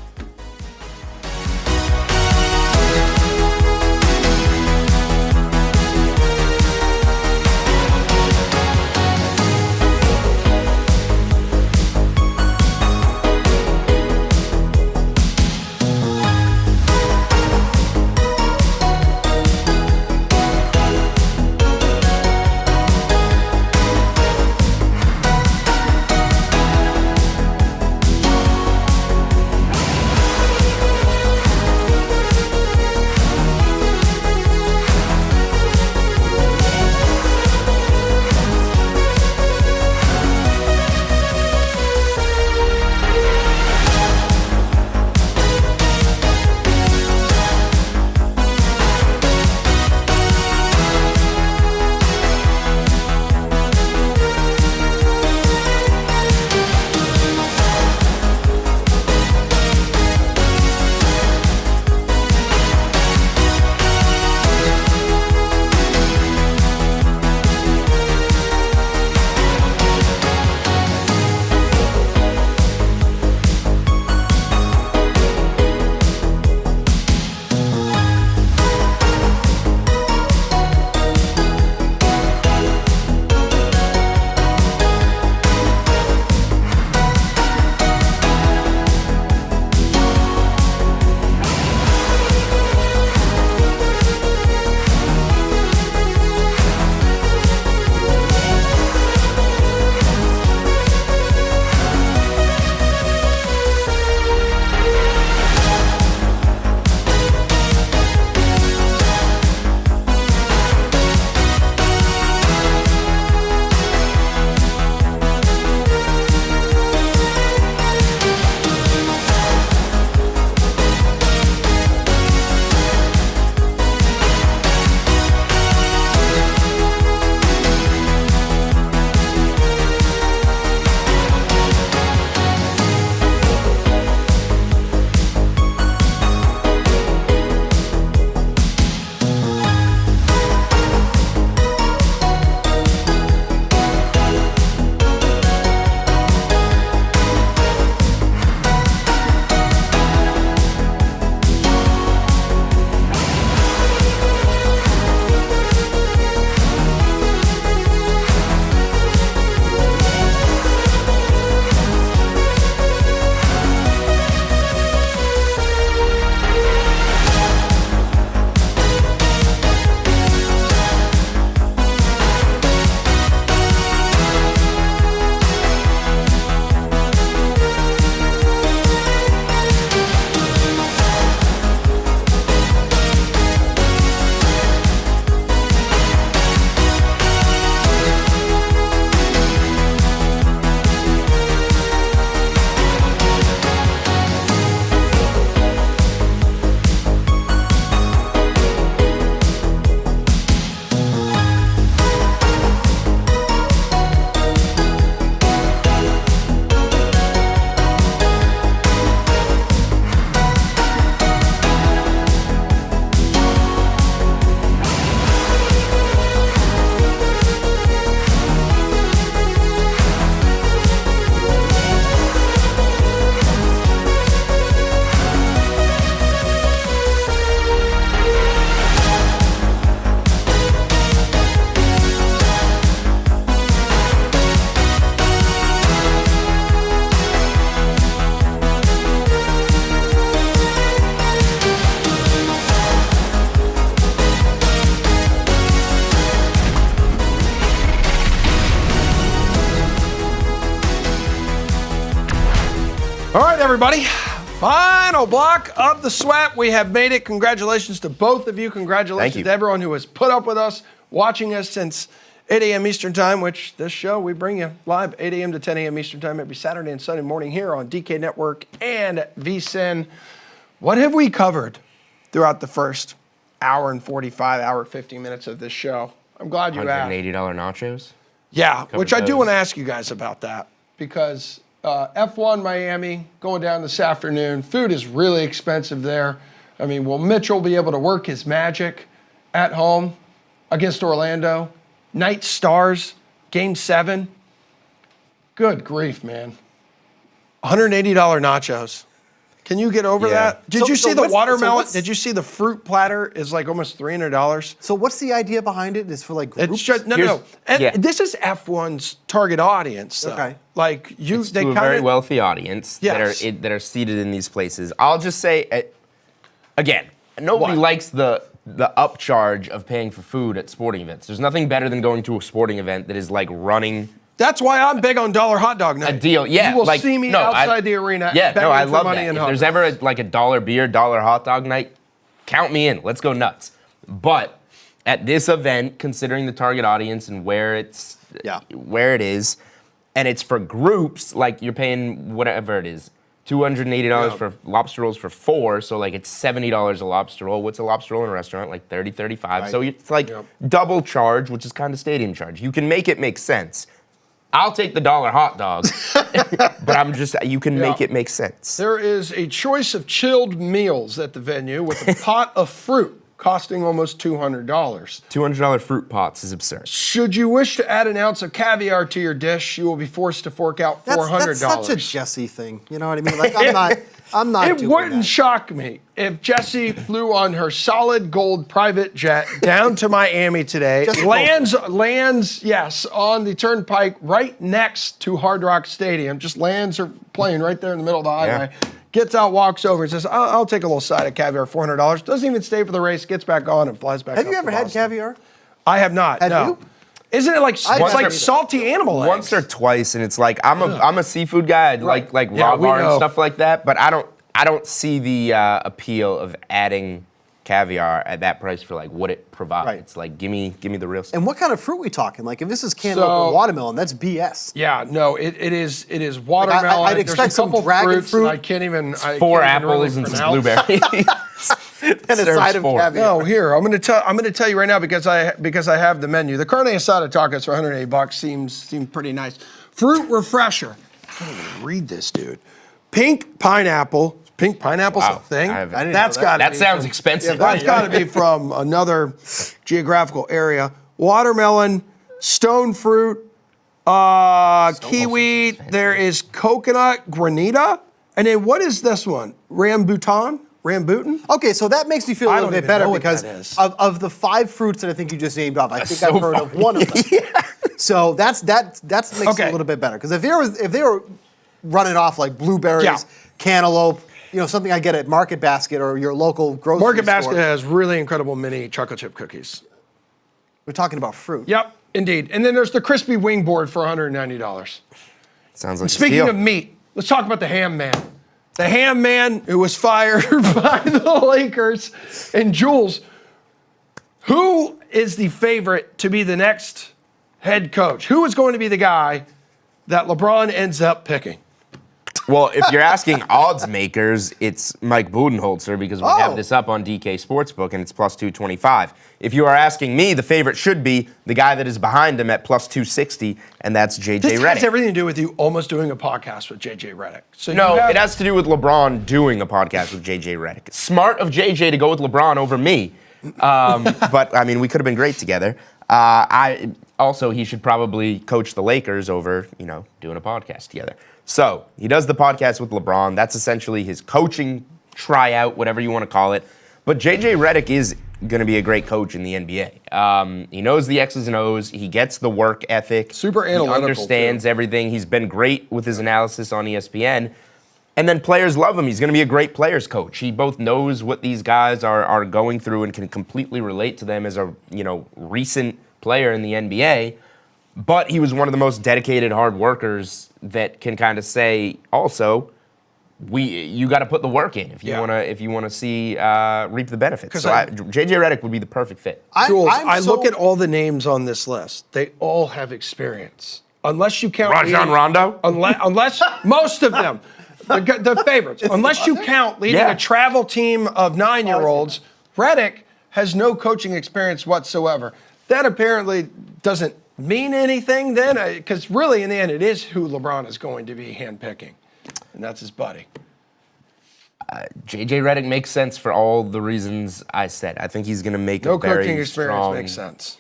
everybody. Final block of the sweat. We have made it. Congratulations to both of you. Congratulations Thank you. to everyone who has put up with us, watching us since 8 a.m. Eastern Time, which this show we bring you live 8 a.m. to 10 a.m. Eastern Time every Saturday and Sunday morning here on DK Network and VSiN. What have we covered throughout the first hour and 45, hour 50 minutes of this show? I'm glad you asked. $180 nachos? Yeah, which I do those. want to ask you guys about that because F1 Miami going down this afternoon. Food is really expensive there. I mean, will Mitchell be able to work his magic at home against Orlando? Night Stars, Game 7. Good grief, man. $180 nachos. Can you get over Yeah. that? Did you see the what's- watermelon? what's- Did you see the fruit platter is like almost $300? So what's the idea behind it? Is for like groups? It's just no. Here's- And yeah. this is F1's target audience, though. Okay. Like you, It's they to a kind very of wealthy audience Yes. that are seated in these places. I'll just say, again, nobody What? likes the upcharge of paying for food at sporting events. There's nothing better than going to a sporting event that is like running That's why I'm big on dollar hot dog night. a deal. Yeah, you will like, see me no, outside the arena. Yeah, no, I begging for love money that. and If hot there's dogs. ever like a $1 beer, $1 hot dog night, count me in. Let's go nuts. But at this event, considering the target audience and where it is, and it's for groups, like you're paying whatever it is, $280 for lobster rolls for 4, so like it's $70 a lobster roll. What's a lobster roll in a restaurant? Like 30, 35. So it's like double charge, which is kind of stadium charge. You can make it make sense. I'll take the $1 hot dog, but you can make it make sense. There is a choice of chilled meals at the venue with a pot of fruit costing almost $200. $200 fruit pots is absurd. Should you wish to add an ounce of caviar to your dish, you will be forced to fork out $400. That's such a Jesse thing. You know what I mean? Like I'm not. It doing wouldn't that. shock me if Jessie flew on her solid gold private jet down to Miami today, Just lands, yes, on the turnpike right next to Hard Rock Stadium, just lands her plane right there in the middle of the highway, gets out, walks over, and says, I'll take a little side of caviar, $400. Doesn't even stay for the race, gets back on and flies back Have up you to ever had Boston. caviar? I have not, Have no. you? Isn't it like, I've it's never like either. salty animal eggs? Once or twice, and it's like I'm a seafood guy. I like Yeah, raw we bar and know. stuff like that, but I don't see the appeal of adding caviar at that price for like what it provides. Right. It's like give me the real stuff. And what kind of fruit we talking? Like if this is cantaloupe So- or watermelon, that's BS. Yeah, no, it is watermelon. I'd There's expect a some couple dragon fruits fruit. and I can't even. I 4 can't even really apples and some pronounce. blueberries. And a Serves side of 4. caviar. No, here I'm going to tell you right now because I have the menu. The carne asada tacos for $180 seems pretty nice. Fruit refresher. I can't even read this, dude. Pink pineapple. Pink pineapple's Wow, a thing. I didn't know That's that. got That sounds expensive. That's got to be from another geographical area. Watermelon, stone fruit, kiwi. There is coconut granita, and then what is this one? Rambutan. Okay, so that makes me feel a I little don't bit even better know what because that is. of the 5 fruits that I think you just named off, I think so I've heard of funny. one of them. So that makes it Okay. a little bit better because if they were running off like blueberries, Yeah. cantaloupe, something I get at Market Basket or your local grocery Market store. Basket has really incredible mini chocolate chip cookies. We're talking about fruit. Yep, indeed. And then there's the crispy wing board for $190. Sounds like a Speaking steal. of meat, let's talk about the ham man. The ham man who was fired by the Lakers. And Jules, who is the favorite to be the next head coach? Who is going to be the guy that LeBron ends up picking? Well, if you're asking odds makers, it's Mike Budenholzer because we have this up on DK Sportsbook and it's plus 225. If you are asking me, the favorite should be the guy that is behind him at plus 260, and that's JJ This has Redick. everything to do with you almost doing a podcast with JJ Redick. So No, you have, it has to do with LeBron doing a podcast with JJ Redick. Smart of JJ to go with LeBron over me, but I mean, we could have been great together. He should probably coach the Lakers over, doing a podcast together. So he does the podcast with LeBron. That's essentially his coaching tryout, whatever you want to call it. But JJ Redick is going to be a great coach in the NBA. He knows the X's and O's. He gets the work ethic. Super analytical, He understands everything. He's been great with his analysis on ESPN. And then players love him. He's going to be a great players coach. He both knows what these guys are going through and can completely relate to them as a recent player in the NBA. But he was one of the most dedicated hard workers that can kind of say also, you got to put the work in if you want to see reap the benefits. So JJ Redick would be the perfect fit. Jules, I look at all the names on this list. They all have experience, unless you count Rajon Rondo. Unless most of them, the favorites. Unless you count leading a travel team of 9-year-olds, Redick has no coaching experience whatsoever. That apparently doesn't mean anything then, because really in the end it is who LeBron is going to be handpicking. And that's his buddy. JJ Redick makes sense for all the reasons I said. I think he's going to make No a very coaching experience strong, makes sense.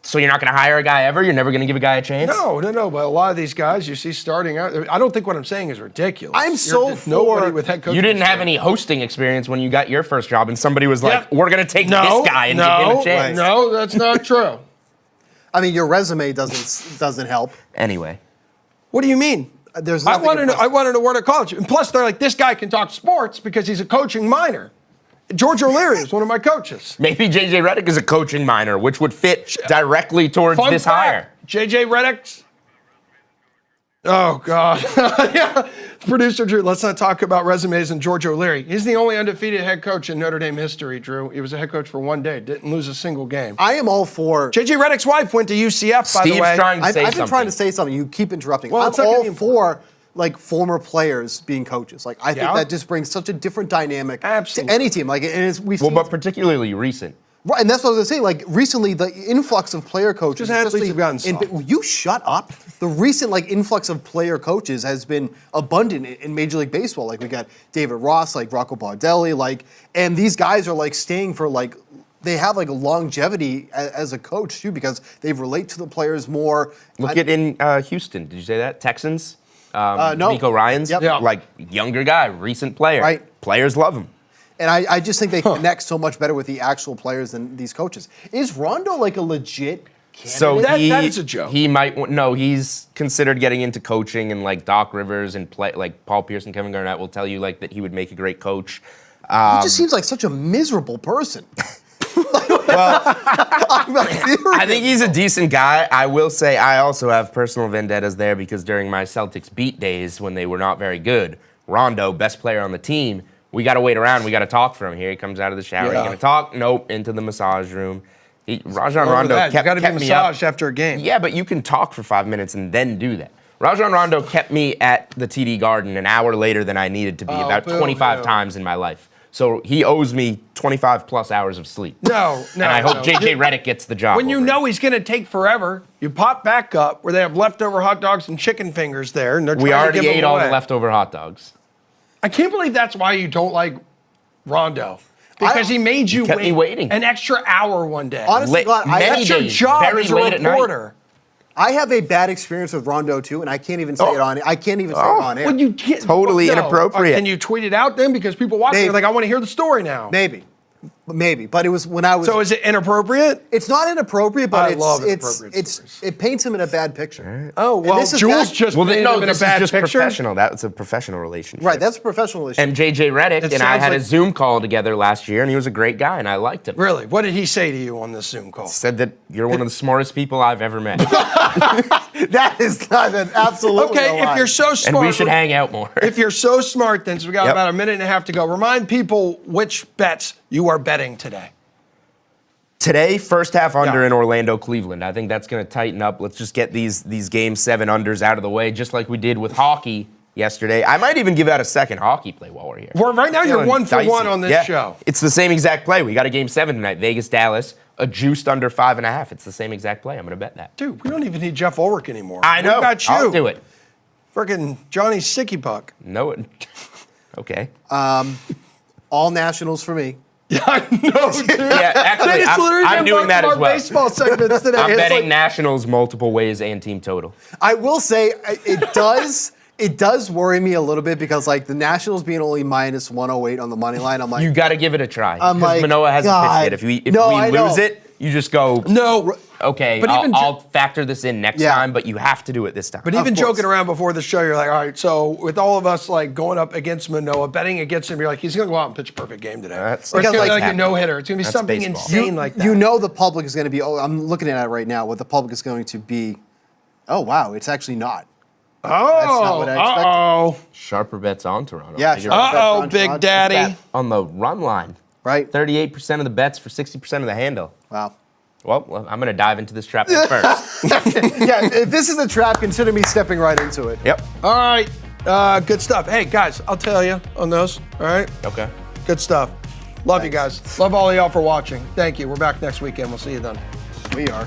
So you're not going to hire a guy ever? You're never going to give a guy a chance? No. But a lot of these guys you see starting out, I don't think what I'm saying is ridiculous. Nobody with head coaching. You didn't have any hosting experience when you got your first job, and somebody was like, "We're going to take this guy and give him a chance." No, that's not true. I mean, your resume doesn't help. Anyway, What do you mean? There's I nothing wanted impressive. to word at college. And plus, they're like, this guy can talk sports because he's a coaching minor. George O'Leary is one of my coaches. maybe JJ Redick is a coaching minor, which would fit directly towards Fun this fact, hire. JJ Redick's. Oh, God. Yeah. Producer Drew, let's not talk about resumes and George O'Leary. He's the only undefeated head coach in Notre Dame history, Drew. He was a head coach for one day, didn't lose a single game. I am all for. JJ Redick's wife went to UCF, by the Steve's way. trying to say I've something. been trying to say something. You keep interrupting. Well, I'm it's not gonna all be for like former players being coaches. Like I think Yeah. that just brings such a different dynamic Absolutely. to any team. Like we've Well, seen, but particularly recent. right, and that's what I was gonna say. Like recently, the influx of player coaches. Just athletes especially have gotten soft. you shut up. The recent influx of player coaches has been abundant in Major League Baseball. Like we got David Ross, like Rocco Baldelli, and these guys are staying for they have a longevity as a coach too because they relate to the players more. Look at in Houston. Did you say that? Texans? No. Nico Ryans? Yep. Yeah. Younger guy, recent player. Right. Players love him. And I just think they connect so much better with the actual players than these coaches. Is Rondo a legit candidate? So That is a joke. He might no. He's considered getting into coaching, and Doc Rivers and Paul Pierce and Kevin Garnett will tell you that he would make a great coach. He just seems like such a miserable person. I think he's a decent guy. I will say I also have personal vendettas there because during my Celtics beat days when they were not very good, Rondo, best player on the team, we got to wait around. We got to talk for him. Here he comes out of the shower. Yeah. You going to talk? Nope. Into the massage room. Rajon Wrong with Rondo that. You got to be kept me up. massaged after a game. Yeah, but you can talk for 5 minutes and then do that. Rajon Rondo kept me at the TD Garden an hour later than I needed to be, about boo, 25 boo. times in my life. So he owes me 25 plus hours of sleep. No. And I hope no. JJ Redick gets the job. When you over it. know he's going to take forever, you pop back up where they have leftover hot dogs and chicken fingers there, and they're We trying to already give them ate all the away. leftover hot dogs. I can't believe that's why you don't like Rondo. Because he made you kept me waiting. an extra hour one day. Honestly, God, many that's your days, job very as a late at night. reporter. I have a bad experience with Rondo too, and I can't even say it on. I can't even say it on air. Well, you can't, Totally inappropriate. Can you tweet it out then? Because people watching Maybe. are like, I want to hear the story now. Maybe, but it was when I was. So is it inappropriate? It's not inappropriate, but I love inappropriate stories. it paints him in a bad picture. Oh, And well, this is Jules bad- just Well, made no, him in a this bad is just picture. professional. That's a professional relationship. Right, that's a professional issue. And JJ Redick It and I sounds had a like- Zoom call together last year, and he was a great guy, and I liked him. Really? What did he say to you on this Zoom call? Said that you're one of the smartest people I've ever met, That is not an absolute. Okay, if you're so and smart, we should hang out more. if you're so smart, then so we got Yep. about a minute and a half to go. Remind people which bets you are betting today. Today, first half under Yeah. in Orlando, Cleveland. I think that's going to tighten up. Let's just get these Game 7 unders out of the way, just like we did with hockey yesterday. I might even give out a second hockey play while we're here. Well, right now you're Feeling 1 for dicey. 1 on this Yeah. show. It's the same exact play. We got a Game 7 tonight, Vegas-Dallas, a juiced under 5.5. It's the same exact play. I'm going to bet that. Dude, we don't even need Jeff Ulrich anymore. I know. We got you. I'll do it. Freaking Johnny Sicky Puck. No, it. Okay. all nationals for me. Yeah, I know, dude. Yeah, actually, That is literally I'm been doing both that of as our well. baseball segments today. I'm It's betting like- Nationals multiple ways and team total. I will say it does. It does worry me a little bit because the Nationals being only minus 108 on the money line, I'm like, You got to give it a try. I'm Because like, Manoah hasn't God. pitched yet. If No, we I lose know. it, you just go, No, okay, But even I'll factor this in next Yeah. time, but you have to do it this time. but even course. joking around before the show, you're like, all right, so with all of us going up against Manoah, betting against him, you're like, he's going to go out and pitch a perfect game today. That's- or it's going to be Because, like a no-hitter. It's going to be That's something baseball. insane like that. You know the public is going to be. Oh, I'm looking at it right now. What the public is going to be. Oh wow, it's actually not. Oh, what I expected. uh-oh. Sharper bets on Toronto. Yeah, Bigger sure. bets Uh-oh, Big Daddy. on the run line. Right? 38% of the bets for 60% of the handle. Wow. Well, I'm going to dive into this trap first. Yeah, if this is a trap, consider me stepping right into it. Yep. All right. Good stuff. Hey, guys, I'll tell you on those. All right. Okay. Good stuff. Love you guys. Love all of y'all for watching. Thank you. We're back next weekend. We'll see you then. We are.